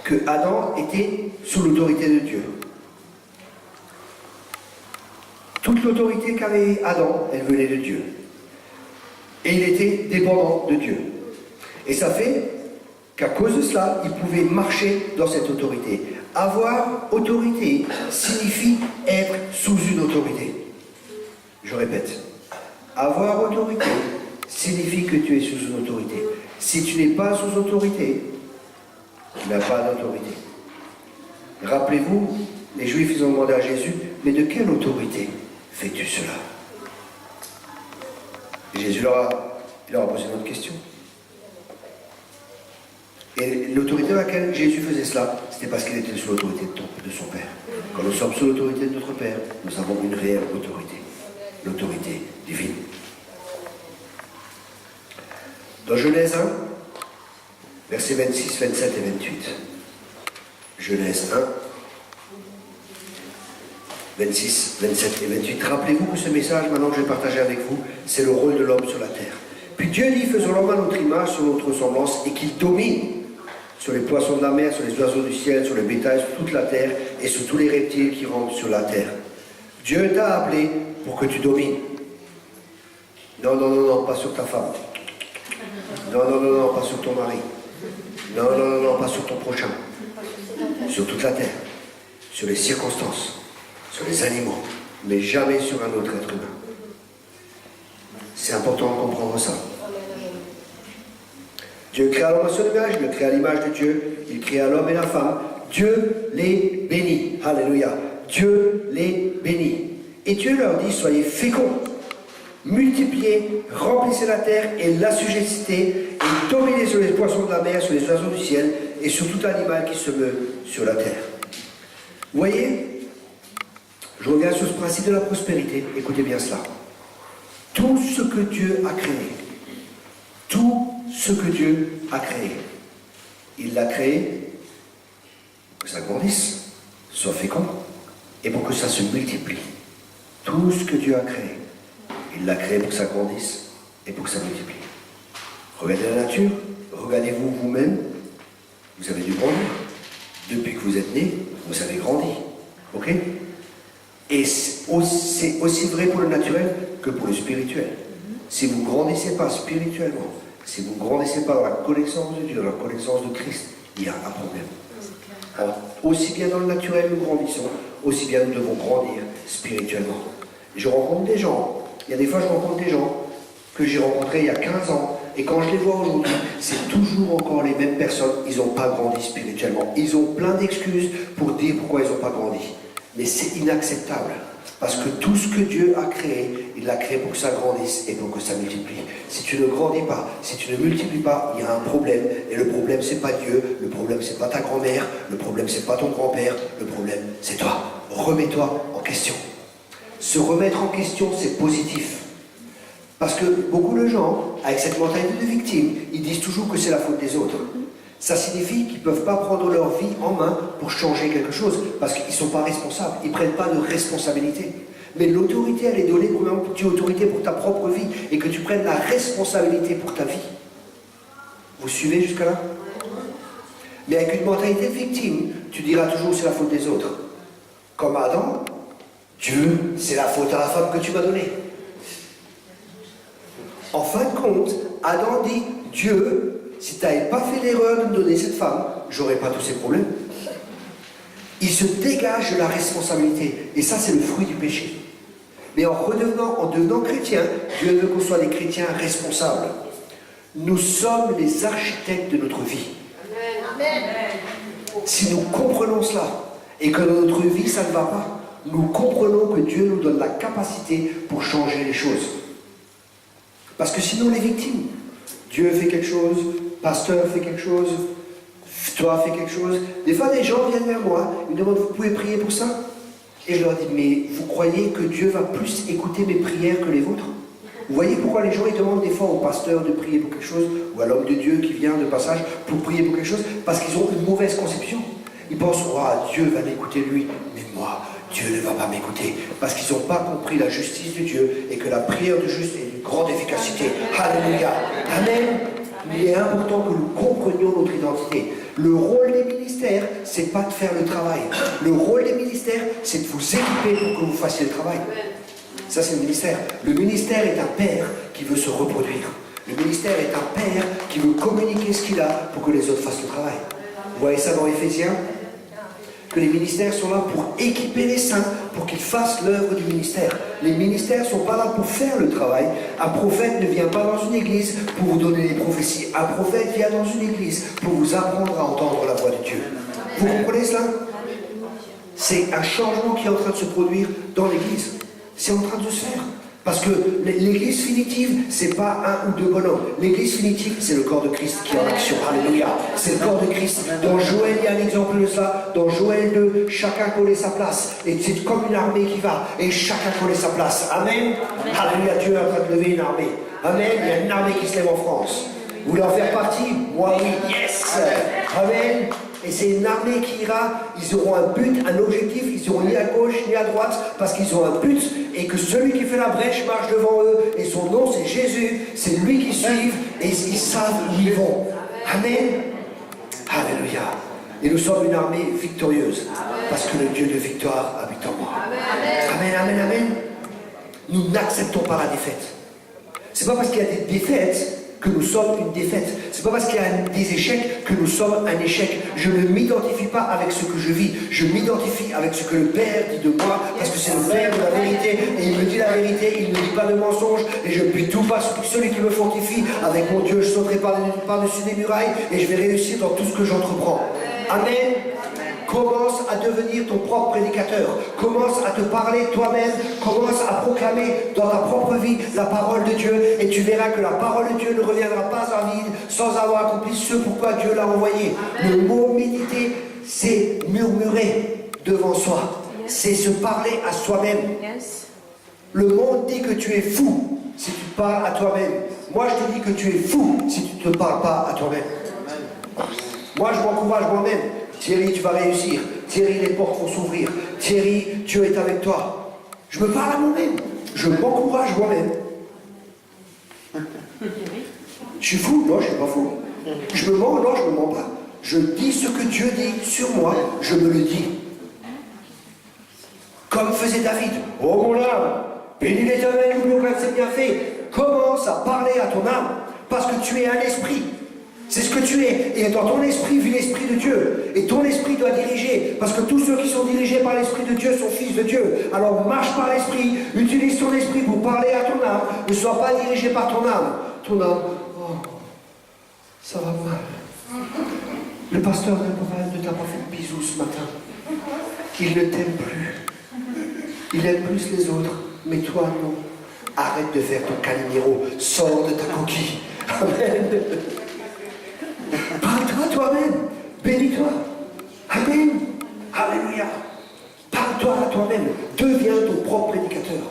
que Adam était sous l'autorité de Dieu. Toute l'autorité qu'avait Adam, elle venait de Dieu. Et il était dépendant de Dieu. Et ça fait qu'à cause de cela, il pouvait marcher dans cette autorité. Avoir autorité signifie être sous une autorité. Je répète. Avoir autorité signifie que tu es sous une autorité. Si tu n'es pas sous autorité, tu n'as pas d'autorité. Rappelez-vous, les Juifs, ils ont demandé à Jésus, mais de quelle autorité fais-tu cela? Et Jésus leur a posé une autre question. Et l'autorité à laquelle Jésus faisait cela, c'était parce qu'il était sous l'autorité de son Père. Quand nous sommes sous l'autorité de notre Père, nous avons une réelle autorité. L'autorité divine. Dans Genèse 1, versets 26, 27 et 28. Genèse 1, 26, 27 et 28. Rappelez-vous que ce message, maintenant que je vais partager avec vous, c'est le rôle de l'homme sur la terre. Puis Dieu dit, faisons l'homme à notre image, sur notre ressemblance, et qu'il domine sur les poissons de la mer, sur les oiseaux du ciel, sur le bétail, sur toute la terre, et sur tous les reptiles qui rampent sur la terre. Dieu t'a appelé pour que tu domines. Non, non, non, non, pas sur ta femme. Non, non, non, non, pas sur ton mari. Non, non, non, non, pas sur ton prochain. Sur toute la terre, sur les circonstances, sur les animaux, mais jamais sur un autre être humain. C'est important de comprendre ça. Dieu créa l'homme à son image, il le créa à l'image de Dieu, il créa l'homme et la femme. Dieu les bénit. Alléluia. Dieu les bénit. Et Dieu leur dit, soyez féconds, multipliez, remplissez la terre et l'assujettissez, et dominez sur les poissons de la mer, sur les oiseaux du ciel, et sur tout animal qui se meut sur la terre. Vous voyez, je reviens sur ce principe de la prospérité. Écoutez bien cela. Tout ce que Dieu a créé, tout ce que Dieu a créé, il l'a créé pour que ça grandisse, soit fécond, et pour que ça se multiplie. Tout ce que Dieu a créé, il l'a créé pour que ça grandisse et pour que ça multiplie. Regardez la nature, regardez-vous vous-même, vous avez dû grandir. Depuis que vous êtes né, vous avez grandi. Ok? Et c'est aussi vrai pour le naturel que pour le spirituel. Si vous ne grandissez pas spirituellement, si vous ne grandissez pas dans la connaissance de Dieu, dans la connaissance de Christ, il y a un problème. Alors, aussi bien dans le naturel nous grandissons, aussi bien nous devons grandir spirituellement. Et je rencontre des gens, il y a des fois je rencontre des gens que j'ai rencontrés il y a 15 ans, et quand je les vois aujourd'hui, c'est toujours encore les mêmes personnes, ils n'ont pas grandi spirituellement. Ils ont plein d'excuses pour dire pourquoi ils n'ont pas grandi. Mais c'est inacceptable. Parce que tout ce que Dieu a créé, il l'a créé pour que ça grandisse et pour que ça multiplie. Si tu ne grandis pas, si tu ne multiplies pas, il y a un problème. Et le problème, c'est pas Dieu, le problème, c'est pas ta grand-mère, le problème, c'est pas ton grand-père, le problème, c'est toi. Remets-toi en question. Se remettre en question, c'est positif. Parce que beaucoup de gens, avec cette mentalité de victime, ils disent toujours que c'est la faute des autres. Ça signifie qu'ils ne peuvent pas prendre leur vie en main pour changer quelque chose, parce qu'ils ne sont pas responsables, ils ne prennent pas de responsabilité. Mais l'autorité, elle est donnée, premièrement, pour que tu aies autorité pour ta propre vie, et que tu prennes la responsabilité pour ta vie. Vous suivez jusqu'à là? Mais avec une mentalité de victime, tu diras toujours c'est la faute des autres. Comme Adam, Dieu, c'est la faute à la femme que tu m'as donnée. En fin de compte, Adam dit, Dieu, si tu n'avais pas fait l'erreur de me donner cette femme, j'aurais pas tous ces problèmes. Il se dégage de la responsabilité. Et ça, c'est le fruit du péché. Mais en devenant chrétien, Dieu veut qu'on soit des chrétiens responsables. Nous sommes les architectes de notre vie. Amen. Si nous comprenons cela, et que dans notre vie, ça ne va pas, nous comprenons que Dieu nous donne la capacité pour changer les choses. Parce que sinon, les victimes, Dieu fait quelque chose, pasteur fait quelque chose, toi fais quelque chose. Des fois, des gens viennent vers moi, ils me demandent, vous pouvez prier pour ça? Et je leur dis, mais vous croyez que Dieu va plus écouter mes prières que les vôtres? Vous voyez pourquoi les gens ils demandent des fois au pasteur de prier pour quelque chose, ou à l'homme de Dieu qui vient de passage pour prier pour quelque chose? Parce qu'ils ont une mauvaise conception. Ils pensent, oh, Dieu va m'écouter lui, mais moi, Dieu ne va pas m'écouter. Parce qu'ils n'ont pas compris la justice de Dieu et que la prière de juste est d'une grande efficacité. Alléluia. Amen. Il est important que nous comprenions notre identité. Le rôle des ministères, c'est pas de faire le travail. Le rôle des ministères, c'est de vous équiper pour que vous fassiez le travail. Ça, c'est le ministère. Le ministère est un père qui veut se reproduire. Le ministère est un père qui veut communiquer ce qu'il a pour que les autres fassent le travail. Vous voyez ça dans Éphésiens? Que les ministères sont là pour équiper les saints, pour qu'ils fassent l'œuvre du ministère. Les ministères ne sont pas là pour faire le travail. Un prophète ne vient pas dans une église pour vous donner des prophéties. Un prophète vient dans une église pour vous apprendre à entendre la voix de Dieu. Vous comprenez cela? C'est un changement qui est en train de se produire dans l'église. C'est en train de se faire. Parce que l'église finitive, c'est pas un ou deux bonhommes. L'église finitive, c'est le corps de Christ qui est en action. Alléluia. C'est le corps de Christ. Dans Joël, il y a un exemple de ça. Dans Joël 2, chacun connaît sa place. Et c'est comme une armée qui va. Et chacun connaît sa place. Amen. Alléluia. Dieu est en train de lever une armée. Amen. Il y a une armée qui se lève en France. Vous voulez en faire partie? Moi, oui. Yes. Amen. Et c'est une armée qui ira, ils auront un but, un objectif, ils iront ni à gauche ni à droite, parce qu'ils ont un but, et que celui qui fait la brèche marche devant eux, et son nom c'est Jésus, c'est lui qui suivent, et ils savent où ils vont. Amen. Alléluia. Et nous sommes une armée victorieuse, parce que le Dieu de victoire habite en moi. Amen, amen, amen. Nous n'acceptons pas la défaite. C'est pas parce qu'il y a des défaites que nous sommes une défaite. C'est pas parce qu'il y a des échecs que nous sommes un échec. Je ne m'identifie pas avec ce que je vis. Je m'identifie avec ce que le Père dit de moi, parce que c'est le Père de la vérité. Et il me dit la vérité, il ne dit pas de mensonge. Et je puis tout pas celui qui me fortifie. Avec mon Dieu, je sauterai par-dessus des murailles et je vais réussir dans tout ce que j'entreprends. Amen. Commence à devenir ton propre prédicateur. Commence à te parler toi-même. Commence à proclamer dans ta propre vie la parole de Dieu. Et tu verras que la parole de Dieu ne reviendra pas en vide sans avoir accompli ce pourquoi Dieu l'a envoyé. Le mot méditer, c'est murmurer devant soi. C'est se parler à soi-même. Le monde dit que tu es fou si tu parles à toi-même. Moi, je te dis que tu es fou si tu ne te parles pas à toi-même. Moi, je m'encourage moi-même. Thierry, tu vas réussir. Thierry, les portes vont s'ouvrir. Thierry, Dieu est avec toi. Je me parle à moi-même. Je m'encourage moi-même. Je suis fou? Non, je ne suis pas fou. Je me mens? Non, je ne me mens pas. Je dis ce que Dieu dit sur moi, je me le dis. Comme faisait David. Oh mon âme, bénis l'Éternel, oublie aucun de ses bienfaits. Commence à parler à ton âme, parce que tu es un esprit. C'est ce que tu es. Et dans ton esprit vit l'esprit de Dieu. Et ton esprit doit diriger. Parce que tous ceux qui sont dirigés par l'esprit de Dieu sont fils de Dieu. Alors marche par l'esprit. Utilise ton esprit pour parler à ton âme. Ne sois pas dirigé par ton âme. Ton âme, oh, ça va mal. Le pasteur ne t'a pas fait de bisous ce matin. Il ne t'aime plus. Il aime plus les autres. Mais toi, non. Arrête de faire ton Calimero. Sors de ta coquille. Amen. Parle-toi toi-même, bénis-toi. Amen. Alléluia. Parle-toi à toi-même. Deviens ton propre prédicateur.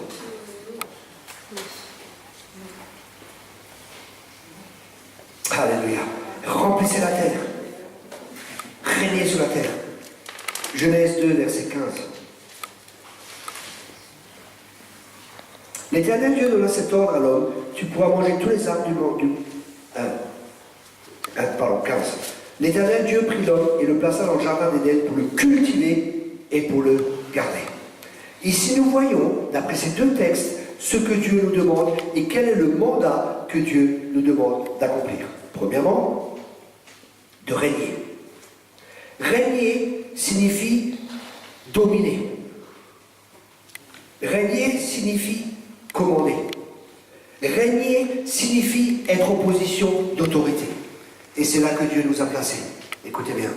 Alléluia. Remplissez la terre. Régnez sur la terre. Genèse 2, verset 15. L'Éternel Dieu donna cet ordre à l'homme: tu pourras manger tous les arbres du monde. 15. L'Éternel Dieu prit l'homme et le plaça dans le jardin d'Éden pour le cultiver et pour le garder. Ici nous voyons, d'après ces deux textes, ce que Dieu nous demande et quel est le mandat que Dieu nous demande d'accomplir. Premièrement, de régner. Régner signifie dominer. Régner signifie commander. Régner signifie être en position d'autorité. Et c'est là que Dieu nous a placés. Écoutez bien.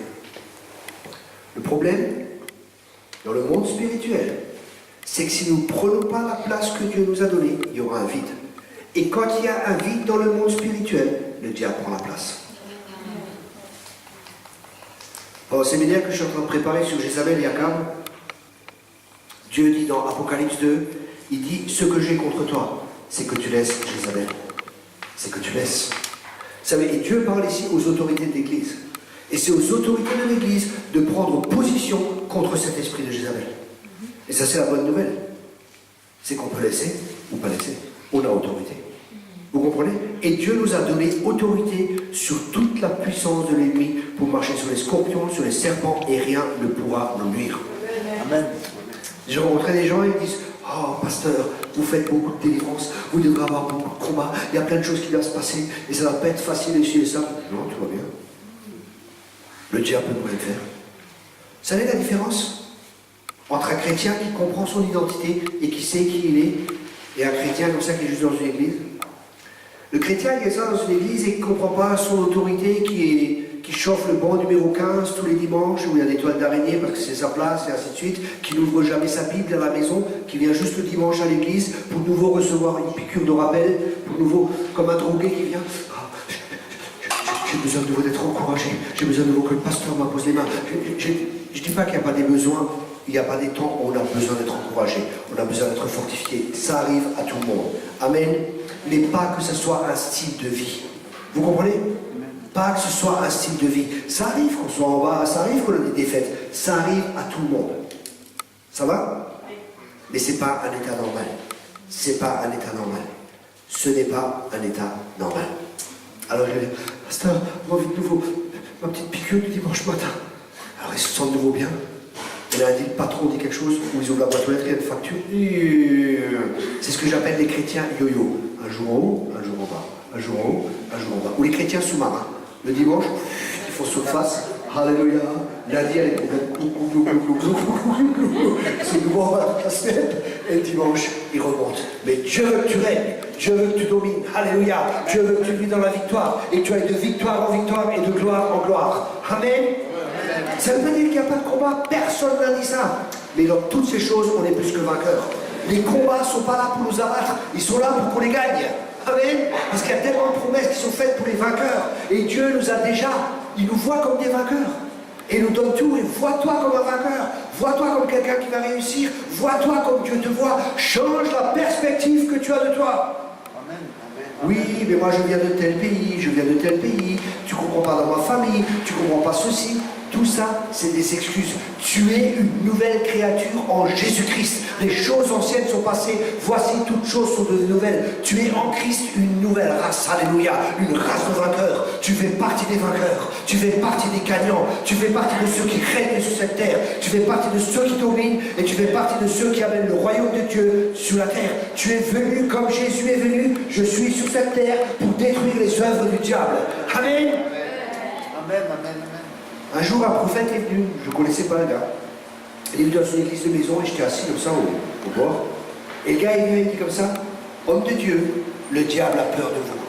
Le problème, dans le monde spirituel, c'est que si nous ne prenons pas la place que Dieu nous a donnée, il y aura un vide. Et quand il y a un vide dans le monde spirituel, le diable prend la place. Au séminaire que je suis en train de préparer sur Jézabel et Akab, Dieu dit dans Apocalypse 2, il dit: ce que j'ai contre toi, c'est que tu laisses Jézabel. C'est que tu laisses. Vous savez, et Dieu parle ici aux autorités de l'Église. Et c'est aux autorités de l'Église de prendre position contre cet esprit de Jézabel. Et ça, c'est la bonne nouvelle. C'est qu'on peut laisser ou pas laisser. On a autorité. Vous comprenez? Et Dieu nous a donné autorité sur toute la puissance de l'ennemi pour marcher sur les scorpions, sur les serpents, et rien ne pourra nous nuire. Amen. J'ai rencontré des gens et ils me disent: oh, pasteur, vous faites beaucoup de délivrance, vous devrez avoir beaucoup de combats, il y a plein de choses qui doivent se passer, et ça ne va pas être facile ici et ça. Non, tout va bien. Le diable peut rien faire. Vous savez la différence entre un chrétien qui comprend son identité et qui sait qui il est, et un chrétien comme ça qui est juste dans une église? Le chrétien qui est ça dans une église et qui ne comprend pas son autorité, qui qui chauffe le banc numéro 15 tous les dimanches, où il y a des toiles d'araignée parce que c'est sa place, et ainsi de suite, qui n'ouvre jamais sa Bible à la maison, qui vient juste le dimanche à l'église pour de nouveau recevoir une piqûre de rappel, pour de nouveau, comme un drogué qui vient. J'ai besoin de nouveau d'être encouragé, j'ai besoin de nouveau que le pasteur m'impose les mains. Je ne dis pas qu'il n'y a pas des besoins, il n'y a pas des temps où on a besoin d'être encouragé, on a besoin d'être fortifié. Ça arrive à tout le monde. Amen. Mais pas que ce soit un style de vie. Vous comprenez? Pas que ce soit un style de vie. Ça arrive qu'on soit en bas, ça arrive qu'on ait des défaites. Ça arrive à tout le monde. Ça va? Mais ce n'est pas un état normal. Ce n'est pas un état normal. Ce n'est pas un état normal. Alors je dis, pasteur, moi de nouveau, ma petite piqûre du dimanche matin. Alors ils se sentent de nouveau bien. Et là, le patron dit quelque chose, ou ils ouvrent la boîte aux lettres, il y a une facture. C'est ce que j'appelle les chrétiens yo-yo. Un jour en haut, un jour en bas. Un jour en haut, un jour en bas. Ou les chrétiens sous-marins. Le dimanche, ils font surface. Alléluia. Lundi, elle est c'est nouveau en bas de la semaine. Et le dimanche, ils remontent. Mais Dieu veut que tu règnes. Dieu veut que tu domines. Alléluia. Dieu veut que tu vis dans la victoire. Et que tu ailles de victoire en victoire et de gloire en gloire. Amen. Ça veut pas dire qu'il n'y a pas de combat, personne n'a dit ça. Mais dans toutes ces choses, on est plus que vainqueurs. Les combats ne sont pas là pour nous abattre, ils sont là pour qu'on les gagne. Amen. Parce qu'il y a tellement de promesses qui sont faites pour les vainqueurs. Et Dieu nous a déjà, il nous voit comme des vainqueurs. Et il nous donne tout, et vois-toi comme un vainqueur. Vois-toi comme quelqu'un qui va réussir. Vois-toi comme Dieu te voit. Change la perspective que tu as de toi. Amen. Oui, mais moi je viens de tel pays, je viens de tel pays. Tu ne comprends pas dans ma famille, tu ne comprends pas ceci. Tout ça, c'est des excuses. Tu es une nouvelle créature en Jésus-Christ. Les choses anciennes sont passées. Voici, toutes choses sont devenues nouvelles. Tu es en Christ une nouvelle race. Alléluia. Une race de vainqueurs. Tu fais partie des vainqueurs. Tu fais partie des gagnants. Tu fais partie de ceux qui règnent sur cette terre. Tu fais partie de ceux qui dominent. Et tu fais partie de ceux qui amènent le royaume de Dieu sur la terre. Tu es venu comme Jésus est venu. Je suis sur cette terre pour détruire les œuvres du diable. Amen. Amen. Un jour, un prophète est venu, je ne connaissais pas le gars. Il est venu dans une église de maison et j'étais assis comme ça au bord. Et le gars est venu et il dit comme ça, homme de Dieu, le diable a peur de vous.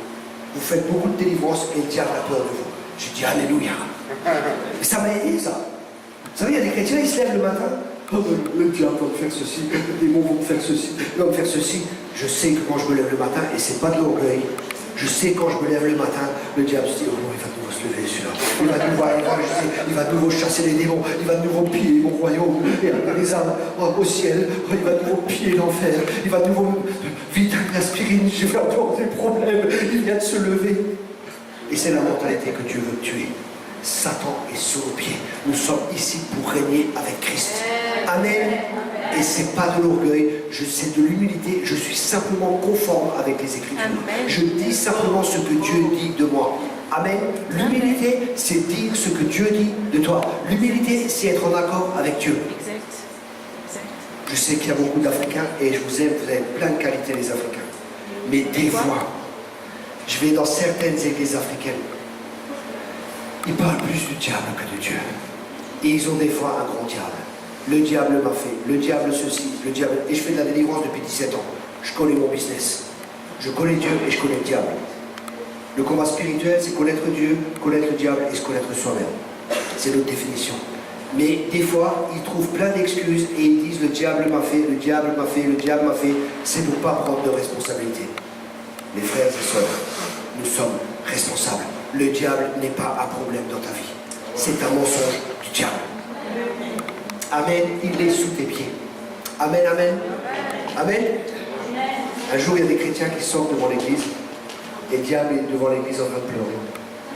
Vous faites beaucoup de délivrance et le diable a peur de vous. J'ai dit Alléluia. Et ça m'a aidé ça. Vous savez, il y a des chrétiens, ils se lèvent le matin. Oh, le diable va me faire ceci, les démons vont me faire ceci, vont me faire ceci. Je sais que quand je me lève le matin, et c'est pas de l'orgueil, je sais quand je me lève le matin, le diable se dit, oh non, il va de nouveau se lever celui-là. Il va de nouveau aller voir, il va de nouveau chasser les démons, il va de nouveau piller mon royaume, et les âmes au ciel, il va de nouveau piller l'enfer, il va de nouveau, vite, l'aspirine, je vais avoir des problèmes, il vient de se lever. Et c'est la mentalité que Dieu veut tuer. Satan est sous nos pieds. Nous sommes ici pour régner avec Christ. Amen. Et c'est pas de l'orgueil, c'est de l'humilité. Je suis simplement conforme avec les Écritures. Amen. Je dis simplement ce que Dieu dit de moi. Amen. L'humilité, c'est dire ce que Dieu dit de toi. L'humilité, c'est être en accord avec Dieu. Exact. Je sais qu'il y a beaucoup d'Africains et je vous aime, vous avez plein de qualités les Africains. Mais des fois, je vais dans certaines églises africaines. Ils parlent plus du diable que de Dieu. Et ils ont des fois un grand diable. Le diable m'a fait, le diable ceci, le diable... Et je fais de la délivrance depuis 17 ans. Je connais mon business. Je connais Dieu et je connais le diable. Le combat spirituel, c'est connaître Dieu, connaître le diable et se connaître soi-même. C'est notre définition. Mais des fois, ils trouvent plein d'excuses et ils disent le diable m'a fait, le diable m'a fait, le diable m'a fait. C'est pour ne pas prendre de responsabilité. Mes frères et sœurs, nous sommes responsables. Le diable n'est pas un problème dans ta vie. C'est un mensonge du diable. Amen, il est sous tes pieds. Amen, amen. Amen. Un jour, il y a des chrétiens qui sortent devant l'église et le diable est devant l'église en train de pleurer.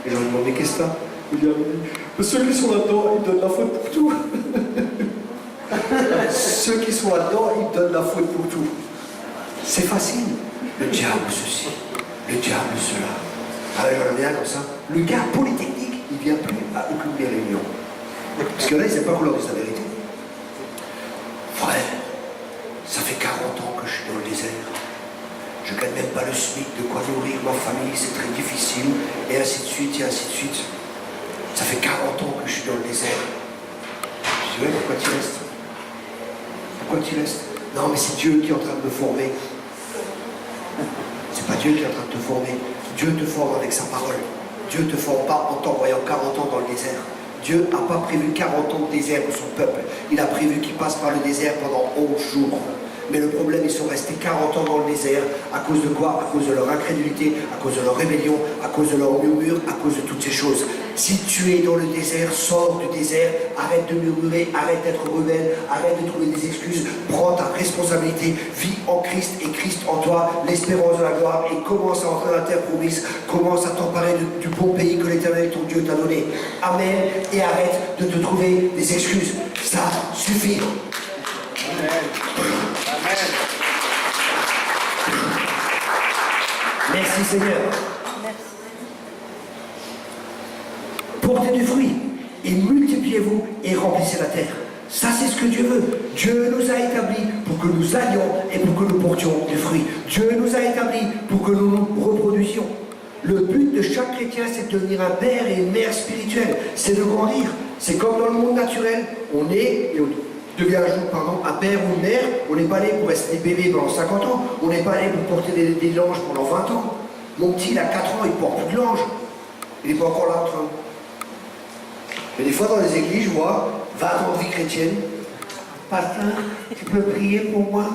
Et je leur demande, mais qu'est-ce que c'est? Le diable dit, ceux qui sont là-dedans, ils donnent la faute pour tout. Ceux qui sont là-dedans, ils donnent la faute pour tout. C'est facile. Le diable ceci, le diable cela. Alors j'en ai un comme ça. Le gars polytechnique, il ne vient plus à aucune des réunions. Parce que là, il ne sait pas qu'on leur dise la vérité. Frère, ça fait 40 ans que je suis dans le désert. Je ne gagne même pas le SMIC, de quoi nourrir ma famille, c'est très difficile, et ainsi de suite, et ainsi de suite. Ça fait 40 ans que je suis dans le désert. Je dis, ouais, pourquoi tu restes? Pourquoi tu restes? Non, mais c'est Dieu qui est en train de me former. C'est pas Dieu qui est en train de te former. Dieu te forme avec sa parole. Dieu ne te forme pas en t'envoyant 40 ans dans le désert. Dieu n'a pas prévu 40 ans de désert pour son peuple. Il a prévu qu'il passe par le désert pendant 11 jours. Mais le problème, ils sont restés 40 ans dans le désert. À cause de quoi? À cause de leur incrédulité, à cause de leur rébellion, à cause de leur murmure, à cause de toutes ces choses. Si tu es dans le désert, sors du désert, arrête de murmurer, arrête d'être rebelle, arrête de trouver des excuses, prends ta responsabilité, vis en Christ et Christ en toi, l'espérance de la gloire, et commence à entrer dans la terre promise, commence à t'emparer du bon pays que l'Éternel, ton Dieu, t'a donné. Amen. Et arrête de te trouver des excuses. Ça suffit. Amen. Amen. Merci Seigneur. Merci. Portez du fruit et multipliez-vous et remplissez la terre. Ça c'est ce que Dieu veut. Dieu nous a établis pour que nous allions et pour que nous portions du fruit. Dieu nous a établis pour que nous nous reproduisions. Le but de chaque chrétien, c'est de devenir un père et une mère spirituelle. C'est de grandir. C'est comme dans le monde naturel. On est et on devient un jour, un père ou une mère. On n'est pas né pour rester bébé pendant 50 ans. On n'est pas né pour porter des langes pendant 20 ans. Mon petit, il a 4 ans, il ne porte plus de langes. Il n'est pas encore là en train. Mais des fois, dans les églises, je vois 20 ans de vie chrétienne. Pasteur, tu peux prier pour moi?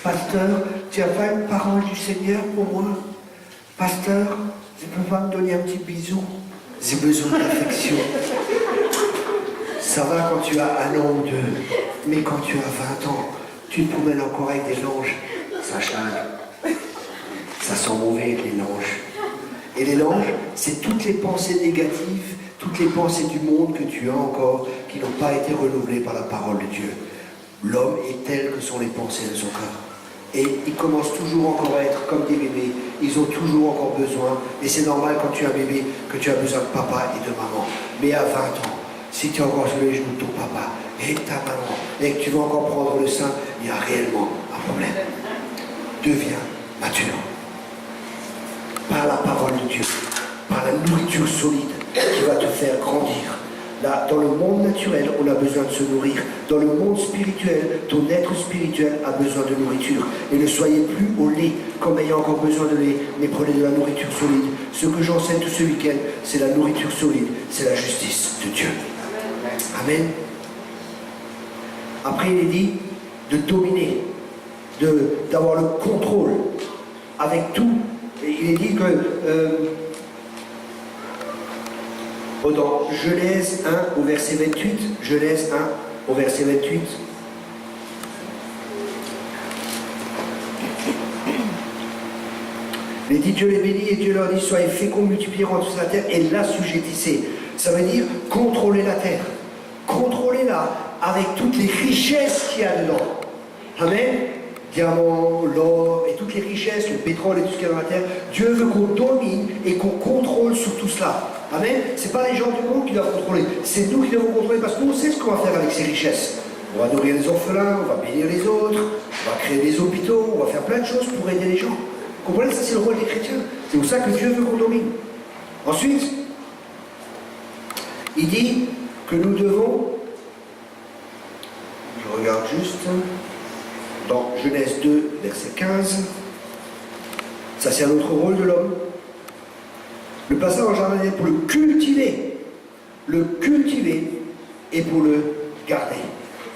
Pasteur, tu as pas une parole du Seigneur pour moi? Pasteur, tu peux pas me donner un petit bisou? J'ai besoin d'affection. Ça va quand tu as 1 an ou 2, mais quand tu as 20 ans, tu te promènes encore avec des langes. Ça chale. Ça sent mauvais avec les langes. Et les langes, c'est toutes les pensées négatives, toutes les pensées du monde que tu as encore, qui n'ont pas été renouvelées par la parole de Dieu. L'homme est tel que sont les pensées de son cœur. Et ils commencent toujours encore à être comme des bébés. Ils ont toujours encore besoin. Et c'est normal quand tu es un bébé que tu as besoin de papa et de maman. Mais à 20 ans, si tu es encore sur les genoux de ton papa et de ta maman, et que tu veux encore prendre le sein, il y a réellement un problème. Deviens mature. Par la parole de Dieu, par la nourriture solide qui va te faire grandir. Là, dans le monde naturel, on a besoin de se nourrir. Dans le monde spirituel, ton être spirituel a besoin de nourriture. Et ne soyez plus au lait comme ayant encore besoin de lait, mais prenez de la nourriture solide. Ce que j'enseigne tout ce week-end, c'est la nourriture solide, c'est la justice de Dieu. Amen. Après, il est dit de dominer, d'avoir le contrôle avec tout. Et il est dit que dans Genèse 1 au verset 28, Genèse 1 au verset 28, il dit Dieu les bénit et Dieu leur dit soyez féconds, multipliez en toute la terre et l'assujettissez. Ça veut dire contrôler la terre. Contrôlez-la avec toutes les richesses qu'il y a dedans. Amen. Diamants, l'or et toutes les richesses, le pétrole et tout ce qu'il y a dans la terre. Dieu veut qu'on domine et qu'on contrôle sur tout cela. Amen. Ce n'est pas les gens du monde qui doivent contrôler. C'est nous qui devons contrôler parce qu'on sait ce qu'on va faire avec ces richesses. On va nourrir les orphelins, on va bénir les autres, on va créer des hôpitaux, on va faire plein de choses pour aider les gens. Vous comprenez? Ça, c'est le rôle des chrétiens. C'est pour ça que Dieu veut qu'on domine. Ensuite, il dit que nous devons, je regarde juste, dans Genèse 2, verset 15, ça c'est un autre rôle de l'homme. Le passage en jardin est pour le cultiver et pour le garder.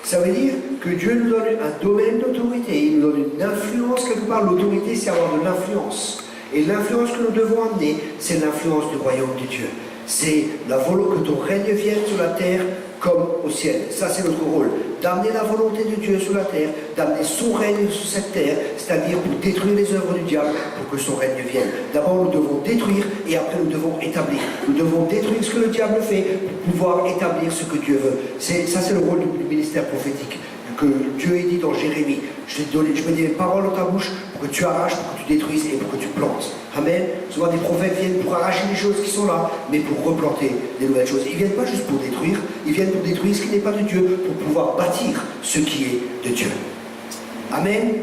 Ça veut dire que Dieu nous donne un domaine d'autorité, il nous donne une influence quelque part. L'autorité, c'est avoir de l'influence. Et l'influence que nous devons amener, c'est l'influence du royaume de Dieu. C'est la volonté que ton règne vienne sur la terre comme au ciel. Ça, c'est notre rôle. D'amener la volonté de Dieu sur la terre, d'amener son règne sur cette terre, c'est-à-dire pour détruire les œuvres du diable, pour que son règne vienne. D'abord, nous devons détruire et après, nous devons établir. Nous devons détruire ce que le diable fait pour pouvoir établir ce que Dieu veut. Ça, c'est le rôle du ministère prophétique. Que Dieu ait dit dans Jérémie, je mets des paroles dans ta bouche pour que tu arraches, pour que tu détruises et pour que tu plantes. Amen. Souvent des prophètes viennent pour arracher les choses qui sont là, mais pour replanter des nouvelles choses. Ils ne viennent pas juste pour détruire, ils viennent pour détruire ce qui n'est pas de Dieu, pour pouvoir bâtir ce qui est de Dieu. Amen.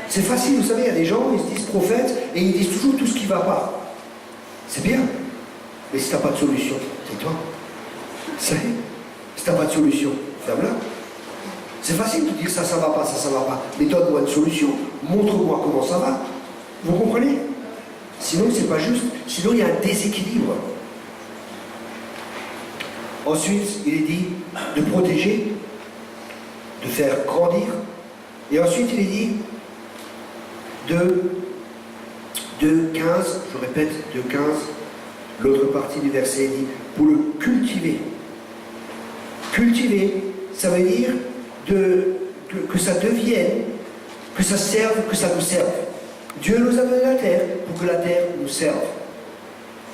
C'est facile, vous savez, il y a des gens, ils se disent prophètes et ils disent toujours tout ce qui ne va pas. C'est bien, mais si tu n'as pas de solution, tais-toi. Ça y est, si tu n'as pas de solution, ferme-la. C'est facile de dire ça va pas, ça va pas. Mais donne-moi une solution. Montre-moi comment ça va. Vous comprenez? Sinon, c'est pas juste. Sinon, il y a un déséquilibre. Ensuite, il est dit de protéger, de faire grandir. Et ensuite, il est dit de 15, je répète, de 15, l'autre partie du verset dit, pour le cultiver. Cultiver, ça veut dire que ça devienne, que ça serve, que ça nous serve. Dieu nous a donné la terre pour que la terre nous serve.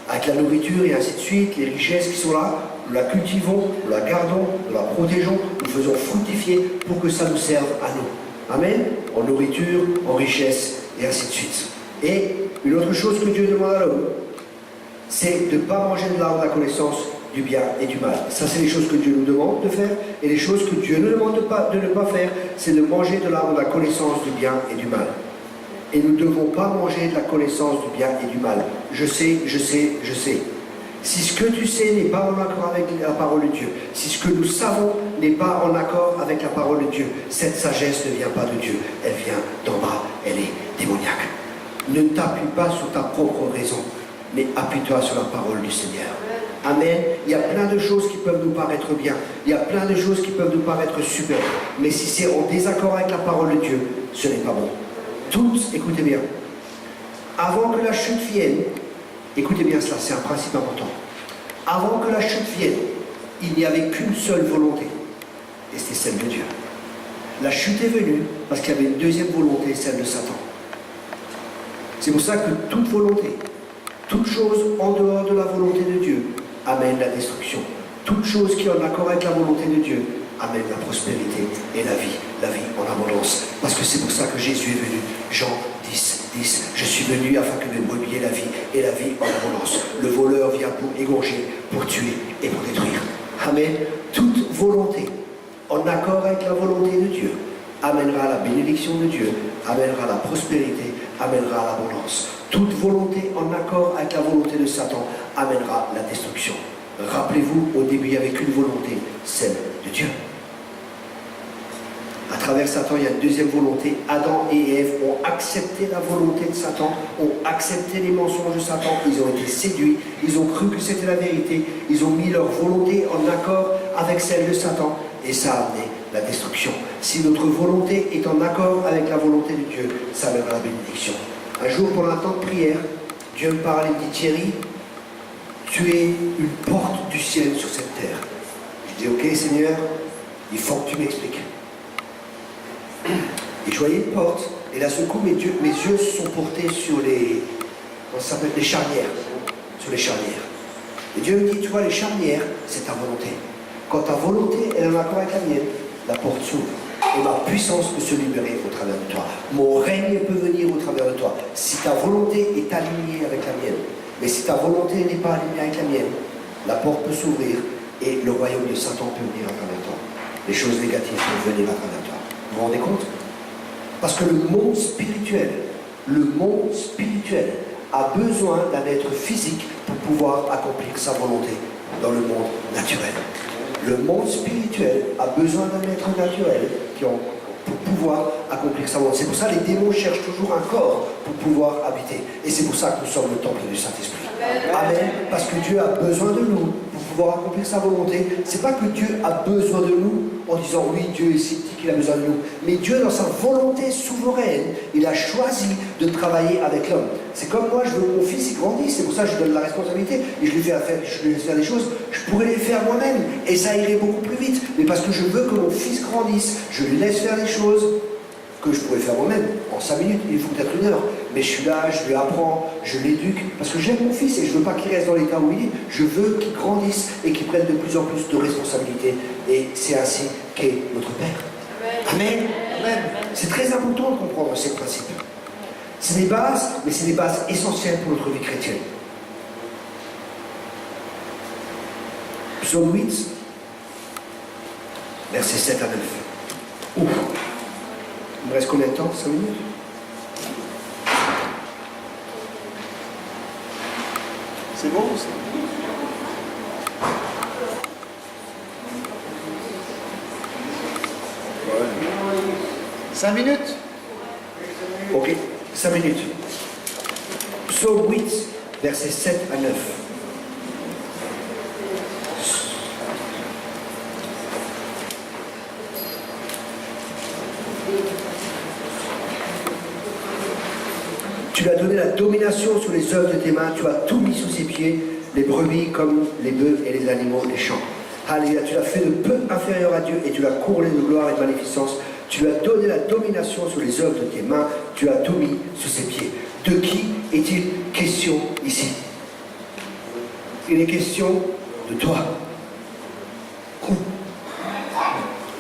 Avec la nourriture et ainsi de suite, les richesses qui sont là, nous la cultivons, nous la gardons, nous la protégeons, nous faisons fructifier pour que ça nous serve à nous. Amen. En nourriture, en richesse et ainsi de suite. Et une autre chose que Dieu demande à l'homme, c'est de ne pas manger de l'arbre de la connaissance du bien et du mal. Ça, c'est les choses que Dieu nous demande de faire. Et les choses que Dieu nous demande de ne pas faire, c'est de manger de l'arbre de la connaissance du bien et du mal. Et nous ne devons pas manger de la connaissance du bien et du mal. Je sais. Si ce que tu sais n'est pas en accord avec la parole de Dieu, si ce que nous savons n'est pas en accord avec la parole de Dieu, cette sagesse ne vient pas de Dieu, elle vient d'en bas, elle est démoniaque. Ne t'appuie pas sur ta propre raison, mais appuie-toi sur la parole du Seigneur. Amen. Il y a plein de choses qui peuvent nous paraître bien, il y a plein de choses qui peuvent nous paraître super, mais si c'est en désaccord avec la parole de Dieu, ce n'est pas bon. Tous, écoutez bien, avant que la chute vienne, écoutez bien cela, c'est un principe important. Avant que la chute vienne, il n'y avait qu'une seule volonté, et c'était celle de Dieu. La chute est venue parce qu'il y avait une deuxième volonté, celle de Satan. C'est pour ça que toute volonté, toute chose en dehors de la volonté de Dieu amène la destruction. Toute chose qui est en accord avec la volonté de Dieu amène la prospérité et la vie en abondance. Parce que c'est pour ça que Jésus est venu. Jean 10, je suis venu afin que mes brebis aient la vie et la vie en abondance. Le voleur vient pour égorger, pour tuer et pour détruire. Amen. Toute volonté en accord avec la volonté de Dieu amènera la bénédiction de Dieu, amènera la prospérité, amènera l'abondance. Toute volonté en accord avec la volonté de Satan amènera la destruction. Rappelez-vous, au début, il n'y avait qu'une volonté, celle de Dieu. À travers Satan, il y a une deuxième volonté. Adam et Ève ont accepté la volonté de Satan, ont accepté les mensonges de Satan, ils ont été séduits, ils ont cru que c'était la vérité, ils ont mis leur volonté en accord avec celle de Satan, et ça a amené la destruction. Si notre volonté est en accord avec la volonté de Dieu, ça amènera la bénédiction. Un jour, pendant un temps de prière, Dieu me parlait, il me dit, Thierry, tu es une porte du ciel sur cette terre. Je dis, ok Seigneur, il faut que tu m'expliques. Et je voyais une porte, et là, ce coup, mes yeux se sont portés sur les, comment ça s'appelle, les charnières. Sur les charnières. Et Dieu me dit, tu vois, les charnières, c'est ta volonté. Quand ta volonté est en accord avec la mienne, la porte s'ouvre. Et ma puissance peut se libérer au travers de toi. Mon règne peut venir au travers de toi. Si ta volonté est alignée avec la mienne, mais si ta volonté n'est pas alignée avec la mienne, la porte peut s'ouvrir et le royaume de Satan peut venir à travers toi. Les choses négatives peuvent venir à travers toi. Vous vous rendez compte? Parce que le monde spirituel a besoin d'un être physique pour pouvoir accomplir sa volonté dans le monde naturel. Le monde spirituel a besoin d'un être naturel pour pouvoir accomplir sa volonté. C'est pour ça que les démons cherchent toujours un corps pour pouvoir habiter. Et c'est pour ça que nous sommes le temple du Saint-Esprit. Amen. Parce que Dieu a besoin de nous pour pouvoir accomplir sa volonté. C'est pas que Dieu a besoin de nous en disant oui, Dieu est si petit qu'il a besoin de nous. Mais Dieu, dans sa volonté souveraine, il a choisi de travailler avec l'homme. C'est comme moi, je veux que mon fils il grandisse, c'est pour ça que je donne la responsabilité et je lui laisse faire des choses. Je pourrais les faire moi-même et ça irait beaucoup plus vite. Mais parce que je veux que mon fils grandisse, je lui laisse faire des choses que je pourrais faire moi-même en 5 minutes, il faut peut-être 1 heure. Mais je suis là, je lui apprends, je l'éduque, parce que j'aime mon fils et je ne veux pas qu'il reste dans l'état où il est. Je veux qu'il grandisse et qu'il prenne de plus en plus de responsabilités. Et c'est ainsi qu'est notre Père. Amen. Amen. C'est très important de comprendre ces principes. C'est des bases, mais c'est des bases essentielles pour notre vie chrétienne. Psaume 8, versets 7 à 9. Ouf. Il me reste combien de temps? 5 minutes? C'est bon ça? 5 minutes? Ok, 5 minutes. Psaume 8, versets 7 à 9. Tu lui as donné la domination sur les œuvres de tes mains, tu as tout mis sous ses pieds, les brebis comme les bœufs et les animaux des champs. Alléluia, tu l'as fait de peu inférieur à Dieu et tu l'as couronné de gloire et de magnificence. Tu lui as donné la domination sur les œuvres de tes mains, tu as tout mis sous ses pieds. De qui est-il question ici? Il est question de toi.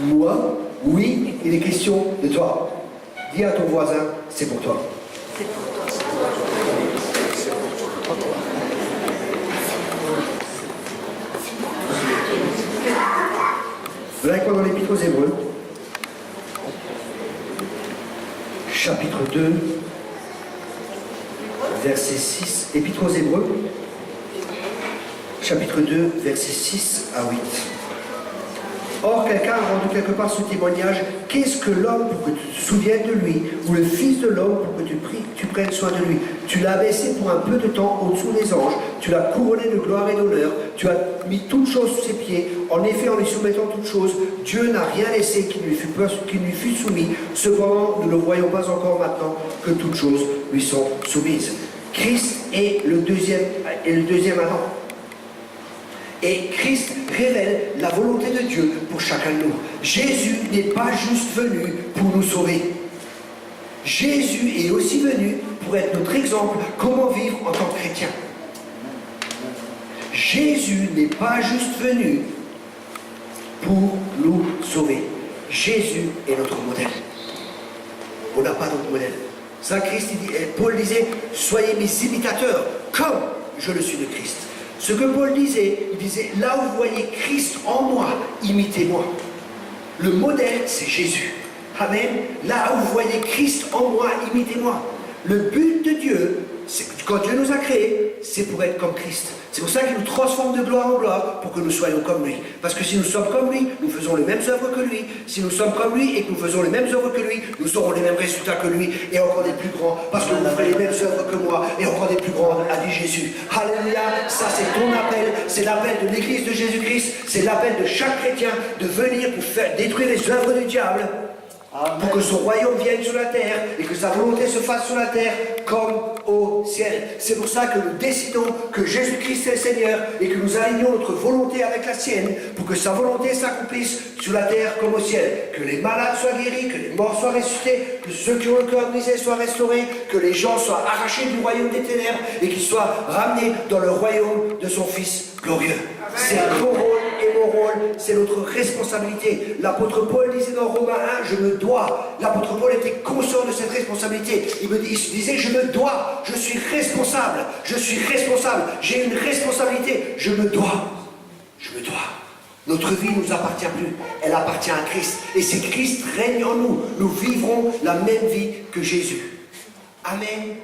Moi, oui, il est question de toi. Dis à ton voisin, c'est pour toi. Vous allez quoi dans l'Épître aux Hébreux, chapitre 2, verset 6. Épître aux Hébreux, chapitre 2, verset 6 à 8. Or, quelqu'un a rendu quelque part ce témoignage. Qu'est-ce que l'homme pour que tu te souviennes de lui, ou le fils de l'homme pour que tu prennes soin de lui? Tu l'as abaissé pour un peu de temps au-dessous des anges, tu l'as couronné de gloire et d'honneur, tu as mis toutes choses sous ses pieds. En effet, en lui soumettant toutes choses, Dieu n'a rien laissé qui ne lui fût soumis. Cependant, nous ne voyons pas encore maintenant que toutes choses lui sont soumises. Christ est le deuxième Adam. Et Christ révèle la volonté de Dieu pour chacun de nous. Jésus n'est pas juste venu pour nous sauver. Jésus est aussi venu pour être notre exemple comment vivre en tant que chrétien. Jésus n'est pas juste venu pour nous sauver. Jésus est notre modèle. On n'a pas d'autre modèle. Ça, Christ, Paul disait, soyez mes imitateurs, comme je le suis de Christ. Ce que Paul disait, il disait, là où vous voyez Christ en moi, imitez-moi. Le modèle, c'est Jésus. Amen. Là où vous voyez Christ en moi, imitez-moi. Le but de Dieu, quand Dieu nous a créés, c'est pour être comme Christ. C'est pour ça qu'il nous transforme de gloire en gloire, pour que nous soyons comme lui. Parce que si nous sommes comme lui, nous faisons les mêmes œuvres que lui. Si nous sommes comme lui et que nous faisons les mêmes œuvres que lui, nous aurons les mêmes résultats que lui et encore des plus grands. Parce que vous ferez les mêmes œuvres que moi et encore des plus grands, a dit Jésus. Alléluia, ça c'est ton appel, c'est l'appel de l'Église de Jésus-Christ, c'est l'appel de chaque chrétien de venir pour faire détruire les œuvres du diable. Amen. Pour que son royaume vienne sur la terre et que sa volonté se fasse sur la terre comme au ciel. C'est pour ça que nous décidons que Jésus-Christ est le Seigneur et que nous alignons notre volonté avec la sienne pour que sa volonté s'accomplisse sur la terre comme au ciel. Que les malades soient guéris, que les morts soient ressuscités, que ceux qui ont le cœur brisé soient restaurés, que les gens soient arrachés du royaume des ténèbres et qu'ils soient ramenés dans le royaume de son Fils glorieux. C'est ton rôle et mon rôle, c'est notre responsabilité. L'apôtre Paul disait dans Romains 1, je me dois. L'apôtre Paul était conscient de cette responsabilité. Il disait, je me dois, je suis responsable, j'ai une responsabilité, je me dois. Notre vie ne nous appartient plus, elle appartient à Christ. Et si Christ règne en nous, nous vivrons la même vie que Jésus. Amen.